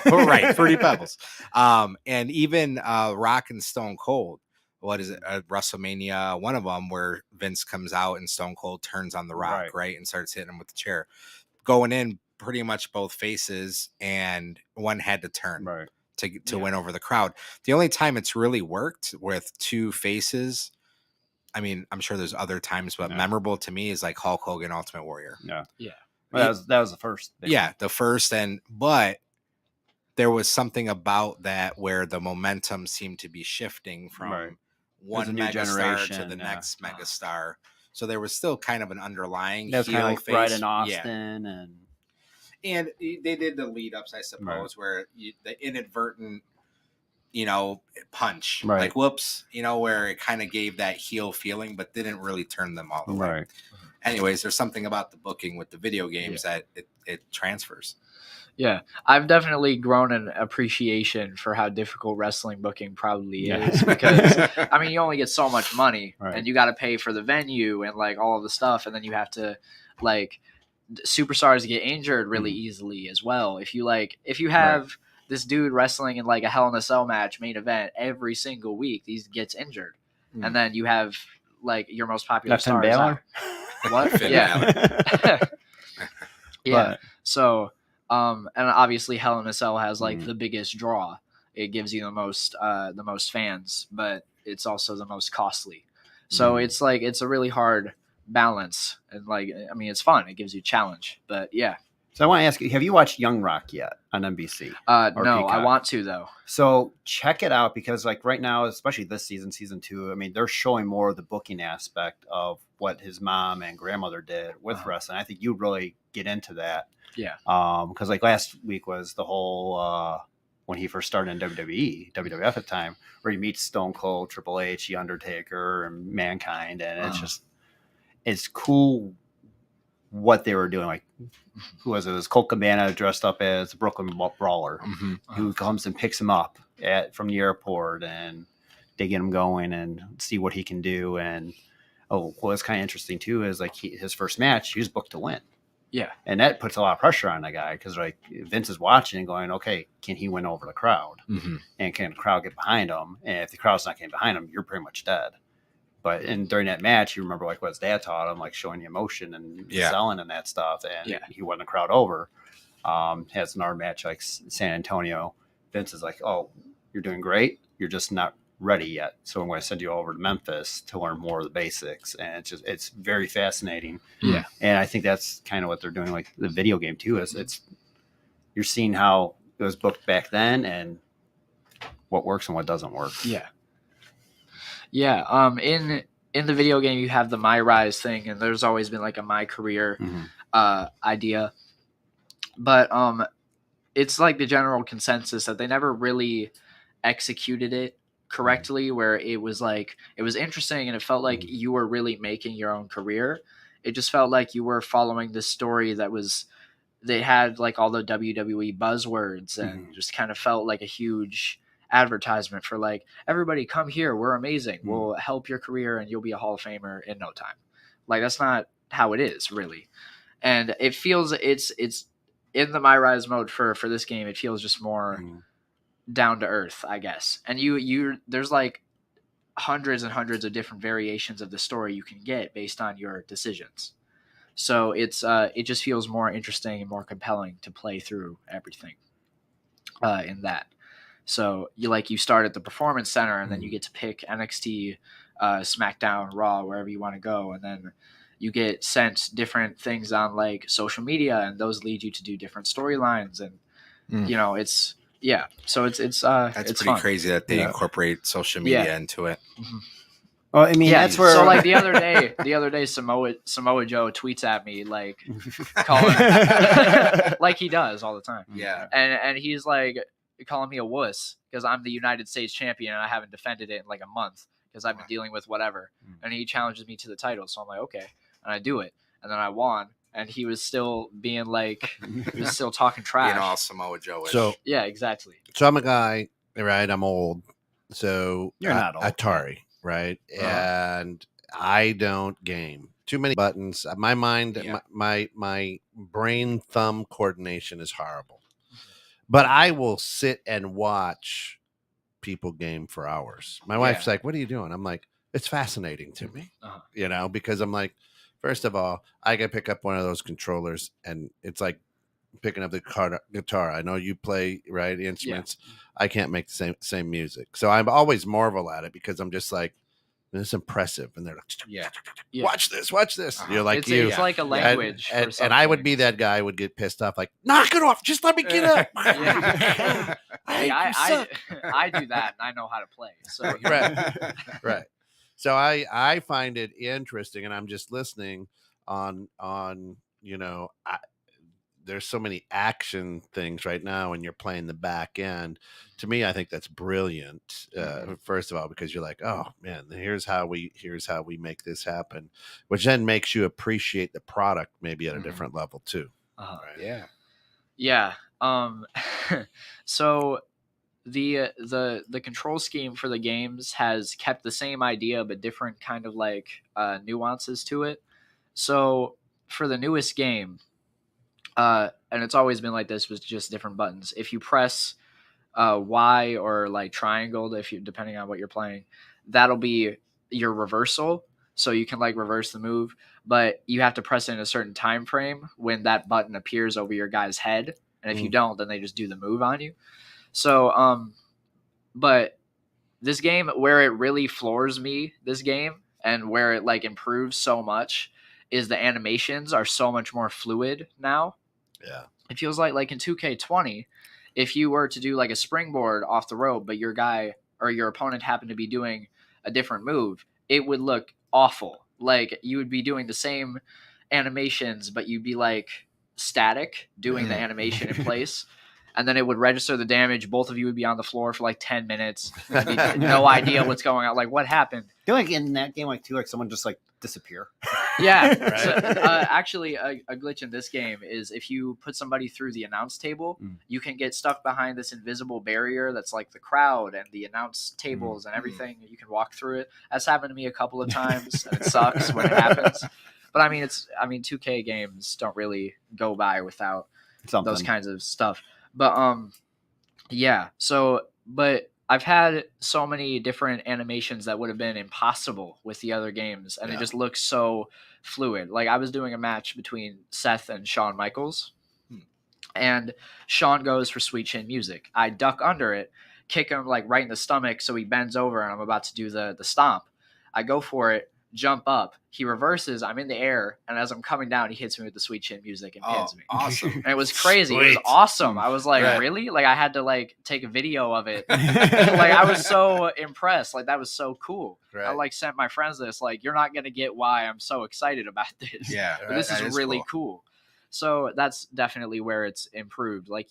right, Fruity Pebbles. And even Rock and Stone Cold. What is it? WrestleMania, one of them where Vince comes out and Stone Cold turns on The Rock, right, and starts hitting him with the chair. Going in pretty much both faces, and one had to turn to win over the crowd. The only time it's really worked with two faces, I mean, I'm sure there's other times, but memorable to me is like Hulk Hogan, Ultimate Warrior. Yeah. Yeah. Well, that was the first. The first, but there was something about that where the momentum seemed to be shifting from one new megastar generation to the next megastar. So there was still kind of an underlying That's kind of like face. Bride and Austin, and they did the lead ups, I suppose, where the inadvertent, punch, like whoops, where it kind of gave that heel feeling, but didn't really turn them all the way. Right. Anyways, there's something about the booking with the video games that it transfers. Yeah, I've definitely grown an appreciation for how difficult wrestling booking probably is because I mean, you only get so much money and you got to pay for the venue and like all of the stuff. And then you have to like superstars get injured really easily as well. If you have this dude wrestling in like a Hell in a Cell match main event every single week, he gets injured. And then you have like your most popular star. What? Finn Balor. Yeah. But, so, and obviously Hell in a Cell has like the biggest draw. It gives you the most fans, but it's also the most costly. So it's like, it's a really hard balance. And like, I mean, it's fun. It gives you a challenge, but yeah. So I want to ask you, have you watched Young Rock yet on NBC? No, Peacock? I want to though. So check it out because like right now, especially this season 2, I mean, they're showing more of the booking aspect of what his mom and grandmother did with wrestling. I think you'd really get into that. Yeah. Because like last week was the whole when he first started in WWF at the time, where he meets Stone Cold, Triple H, The Undertaker, and Mankind, and it's cool what they were doing. Like, who was it? It was Colt Cabana dressed up as Brooklyn Brawler, who comes and picks him up from the airport, and they get him going and see what he can do. And what's kind of interesting too is like his first match, he was booked to win. Yeah, and that puts a lot of pressure on the guy because like Vince is watching and going, okay, can he win over the crowd? And can the crowd get behind him? And if the crowd's not getting behind him, you're pretty much dead. But during that match, you remember like what his dad taught him, like showing the emotion and selling and that stuff. And he won the crowd over. Has another match like San Antonio. Vince is like, oh, you're doing great. You're just not ready yet. So I'm going to send you over to Memphis to learn more of the basics. And it's very fascinating. Yeah. And I think that's kind of what they're doing. Like the video game too, is you're seeing how it was booked back then and what works and what doesn't work. Yeah. Yeah. In the video game, you have the My Rise thing, and there's always been like a My Career idea. But it's like the general consensus that they never really executed it correctly, where it was interesting and it felt like you were really making your own career. It just felt like you were following this story they had like all the WWE buzzwords and just kind of felt like a huge advertisement for like, everybody come here, we're amazing, we'll help your career and you'll be a Hall of Famer in no time. Like, that's not how it is really. And it feels it's in the My Rise mode for this game, it feels just more down to earth, I guess. And you there's like hundreds and hundreds of different variations of the story you can get based on your decisions. So it just feels more interesting and more compelling to play through everything in that. So you start at the Performance Center and then you get to pick NXT, SmackDown, Raw, wherever you want to go, and then you get sent different things on like social media, and those lead you to do different storylines, and it's so it's That's it's pretty fun. crazy that they incorporate social media into it. Well, I mean, that's where. So like the other day, Samoa Joe tweets at me like calling like he does all the time. Yeah, and he's like calling me a wuss because I'm the United States champion and I haven't defended it in like a month because I've been dealing with whatever. And he challenges me to the title, so I'm like, okay, and I do it, and then I won, and he was still being like, he was still talking trash. being all Samoa Joe-ish. So yeah, exactly. So I'm a guy, right? I'm old. So You're not old. Atari, right? And I don't game. Too many buttons. My mind, my brain thumb coordination is horrible. But I will sit and watch people game for hours. My wife's like, "What are you doing?" I'm like, "It's fascinating to me." Because I'm like, first of all, I can pick up one of those controllers and it's like picking up the guitar. I know you play the instruments. I can't make the same music, so I'm always marvel at it because I'm just like, this is impressive, and they're like, watch this. You're like, it's like a language, and I would be that guy who would get pissed off, like, knock it off, just let me get up. I do that, and I know how to play. So right. So I find it interesting, and I'm just listening on there's so many action things right now and you're playing the back end. To me, I think that's brilliant. First of all, because you're like, oh man, here's how we make this happen, which then makes you appreciate the product maybe at a different level too. Yeah. So the control scheme for the games has kept the same idea but different kind of like nuances to it. So for the newest game, and it's always been like this with just different buttons. If you press Y or like triangle, depending on what you're playing, that'll be your reversal. So you can like reverse the move, but you have to press it in a certain time frame when that button appears over your guy's head. And if you don't, then they just do the move on you. So, but this game, where it really floors me, and where it like improves so much, is the animations are so much more fluid now. Yeah. It feels like in 2K20, if you were to do like a springboard off the rope, but your guy or your opponent happened to be doing a different move, it would look awful. Like you would be doing the same animations, but you'd be like static doing the animation in place. And then it would register the damage. Both of you would be on the floor for like 10 minutes. No idea what's going on. Like, what happened? I feel like in that game, like, too, like someone just like disappear. Yeah. Right. So, actually, a glitch in this game is if you put somebody through the announce table, you can get stuck behind this invisible barrier that's like the crowd and the announce tables and everything. You can walk through it. That's happened to me a couple of times, and it sucks when it happens. But I mean, 2K games don't really go by without those kinds of stuff. But but I've had so many different animations that would have been impossible with the other games, and it just looks so fluid. Like I was doing a match between Seth and Shawn Michaels, and Shawn goes for Sweet Chin Music. I duck under it, kick him like right in the stomach, so he bends over, and I'm about to do the stomp. I go for it, jump up, he reverses, I'm in the air, and as I'm coming down, he hits me with the Sweet Chin Music and pins me. Awesome. And it was crazy. Sweet. It was awesome. I was like, really? Like I had to like take a video of it. Like I was so impressed. Like that was so cool. Right. I like sent my friends this, like, you're not gonna get why I'm so excited about this. Yeah. But this is really cool. So that's definitely where it's improved. Like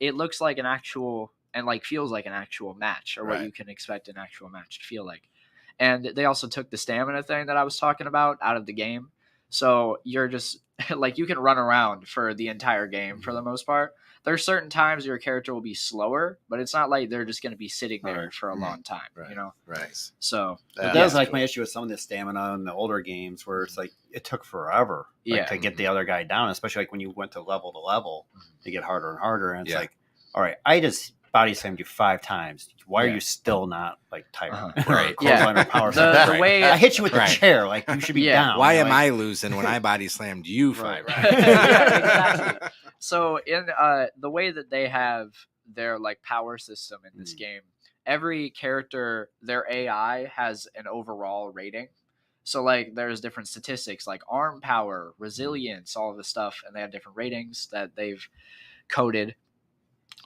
it looks like an actual and like feels like an actual match, or what you can expect an actual match to feel like. And they also took the stamina thing that I was talking about out of the game. So you're just like, you can run around for the entire game for the most part. There are certain times your character will be slower, but it's not like they're just going to be sitting there for a long time, you know? Right. So that was like my issue with some of the stamina in the older games where it's like, it took forever to get the other guy down, especially like when you went to level to get harder and harder. And it's like, all right, I just body slammed you 5 times. Why are you still not like tired? Right. Power the way I hit you with the chair, like you should be down. Why am I losing when I body slammed you 5 times? Exactly. So in the way that they have their like power system in this game, every character, their AI has an overall rating. So like there's different statistics like arm power, resilience, all of this stuff, and they have different ratings that they've coded.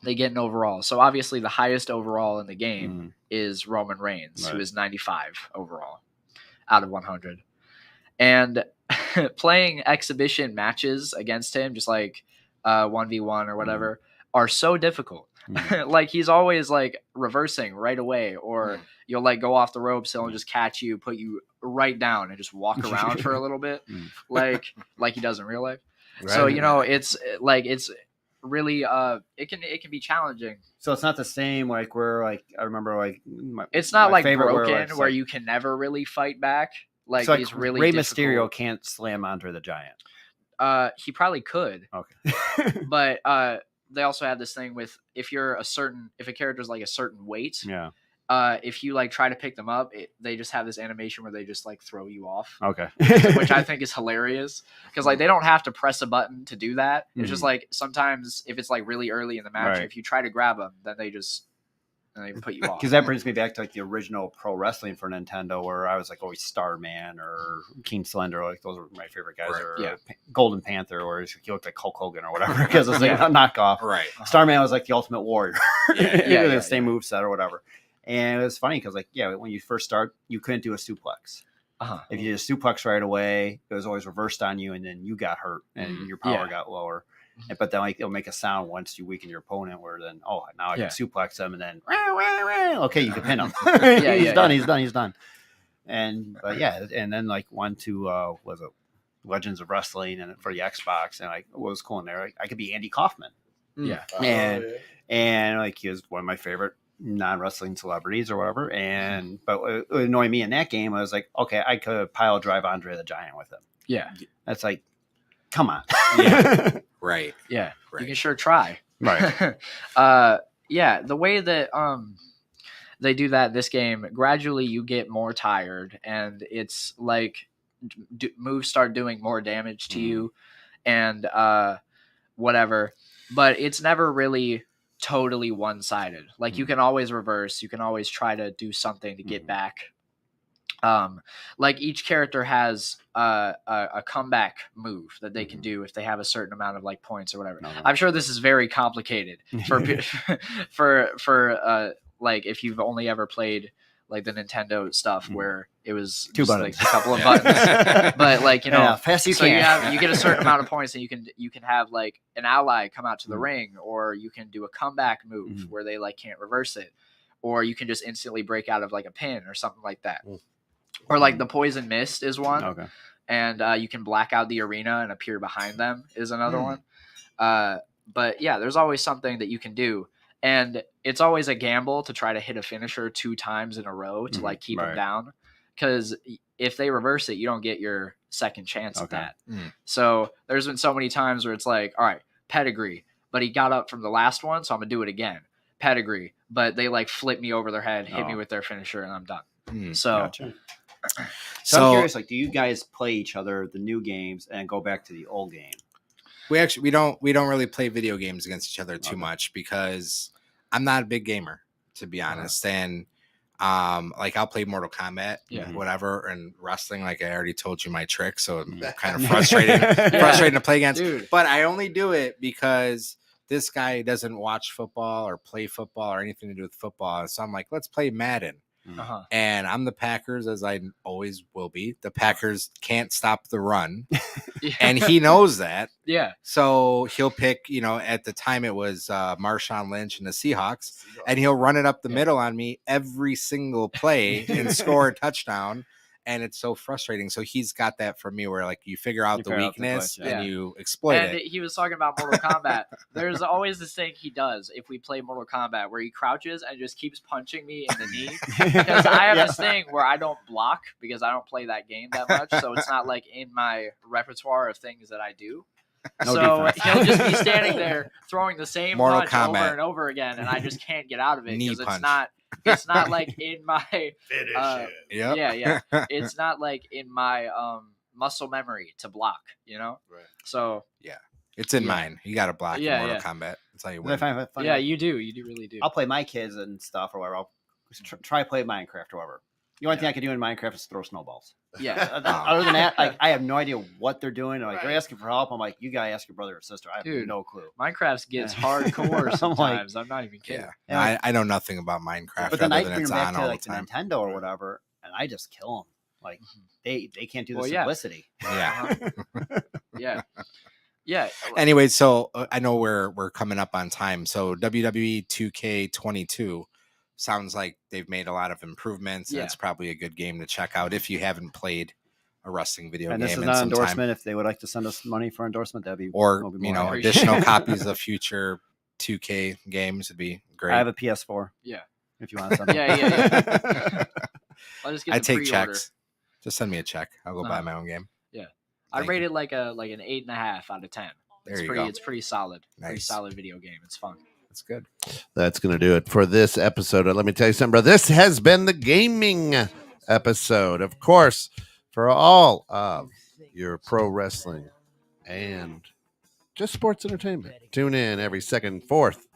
They get an overall. So obviously the highest overall in the game is Roman Reigns, who is 95 overall out of 100. And playing exhibition matches against him, just like 1v1 or whatever, are so difficult. Like he's always like reversing right away, or you'll like go off the ropes, he'll just catch you, put you right down, and just walk around for a little bit, like he does in real life. Right. So you know, it's like it's really it can be challenging. So it's not the same like where like I remember like it's not like broken where you can never really fight back. Like so he's really Rey difficult. Mysterio can't slam Andre the Giant. He probably could. Okay. But they also have this thing with if a character's like a certain weight, if you like try to pick them up, they just have this animation where they just like throw you off. Okay. Which I think is hilarious because like they don't have to press a button to do that. It's just like sometimes if it's like really early in the match, if you try to grab them, then they put you off. Because that brings me back to like the original pro wrestling for Nintendo, where I was like always Starman or King Slender, like those were my favorite guys, or Golden Panther, or he looked like Hulk Hogan or whatever, because it was like a knockoff. Right. Starman was like the Ultimate Warrior, the same moveset or whatever. And it was funny because like when you first start, you couldn't do a suplex. If you did a suplex right away, it was always reversed on you, and then you got hurt and your power got lower. But then like it'll make a sound once you weaken your opponent, where then now I can suplex them, and then okay, you can pin him. He's done. And and then like one to was it Legends of Wrestling, and for the Xbox, and like what was cool in there, like, I could be Andy Kaufman. And like he was one of my favorite non-wrestling celebrities or whatever. And but what annoyed me in that game, I was like, okay, I could pile drive Andre the Giant with him. Yeah, that's like, come on. Right. Yeah. Right. You can sure try. Right. The way that they do that this game, gradually you get more tired, and it's like moves start doing more damage to you, and whatever. But it's never really totally one-sided. Like you can always reverse, you can always try to do something to get back. Like each character has a comeback move that they can do if they have a certain amount of like points or whatever. I'm sure this is very complicated for like if you've only ever played like the Nintendo stuff where it was two just, buttons, like, a couple of buttons, but like you know, fast you so can. you get a certain amount of points, and you can have like an ally come out to the ring, or you can do a comeback move where they like can't reverse it, or you can just instantly break out of like a pin or something like that. Or like the Poison Mist is one, and you can black out the arena and appear behind them is another one. But yeah, there's always something that you can do, and it's always a gamble to try to hit a finisher 2 times in a row to like keep them down, because if they reverse it, you don't get your second chance at that. So there's been so many times where it's like, all right, pedigree, but he got up from the last one, so I'm gonna do it again. Pedigree, but they like flip me over their head, hit me with their finisher, and I'm done. So. Gotcha. So I'm curious, like, do you guys play each other the new games and go back to the old game? We don't really play video games against each other too much, because I'm not a big gamer, to be honest. And like I'll play Mortal Kombat, whatever, and wrestling. Like I already told you my trick, so it's kind of frustrating to play against. Dude. But I only do it because this guy doesn't watch football or play football or anything to do with football. So I'm like, let's play Madden. And I'm the Packers, as I always will be. The Packers can't stop the run, and he knows that. Yeah. So he'll pick, at the time it was Marshawn Lynch and the Seahawks, and he'll run it up the middle on me every single play and score a touchdown. And it's so frustrating. So he's got that from me, where like you figure out the weakness and you exploit it. He was talking about Mortal Kombat. There's always this thing he does if we play Mortal Kombat, where he crouches and just keeps punching me in the knee. Because I have this thing where I don't block, because I don't play that game that much. So it's not like in my repertoire of things that I do. So he'll just be standing there throwing the same Mortal punch Kombat. over and over again, and I just can't get out of it, because it's not like in my it's not like in my muscle memory to block, Right. So it's in mine. You got to block in Mortal Kombat. That's how you win. You do really do. I'll play my kids and stuff or whatever. I'll try to play Minecraft or whatever. The only thing I can do in Minecraft is throw snowballs. Yeah. Other than that, like, I have no idea what they're doing. Like, they're Right. asking for help. I'm like, you gotta ask your brother or sister. I have Dude. no clue. Minecraft gets Yeah. hardcore I'm like- sometimes. I'm not even kidding. Yeah, Yeah. I know nothing about Minecraft. But then other I than bring it's them back on to all like the the time. Nintendo or whatever, and I just kill them. Like they can't do the Well, yeah. simplicity. Yeah. Yeah. Yeah. Anyway, so I know we're coming up on time. So WWE 2K22 sounds like they've made a lot of improvements, and Yeah. it's probably a good game to check out if you haven't played a wrestling video And game this is in not an some time. endorsement. If they would like to send us money for endorsement, that'd be Or we'll be you more know, than appreciate additional happy. copies of future 2K games would be great. I have a PS4. Yeah. If you want to send Yeah, yeah. I'll just get I the take pre-order. checks. Just send me a check. I'll go buy Uh-huh. my own game. I Thank rate you. it like an 8.5 out of 10. There you go. It's pretty solid. Pretty Nice. solid video game. It's fun. That's good. That's going to do it for this episode. Let me tell you something, bro. This has been the gaming episode. Of course, for all of your pro wrestling and just sports entertainment. Tune in every second, fourth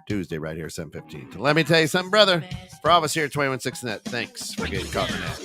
Tuesday right here, 7:15. Let me tell you something, brother. For all of us here at 216 Net, thanks for getting caught in that.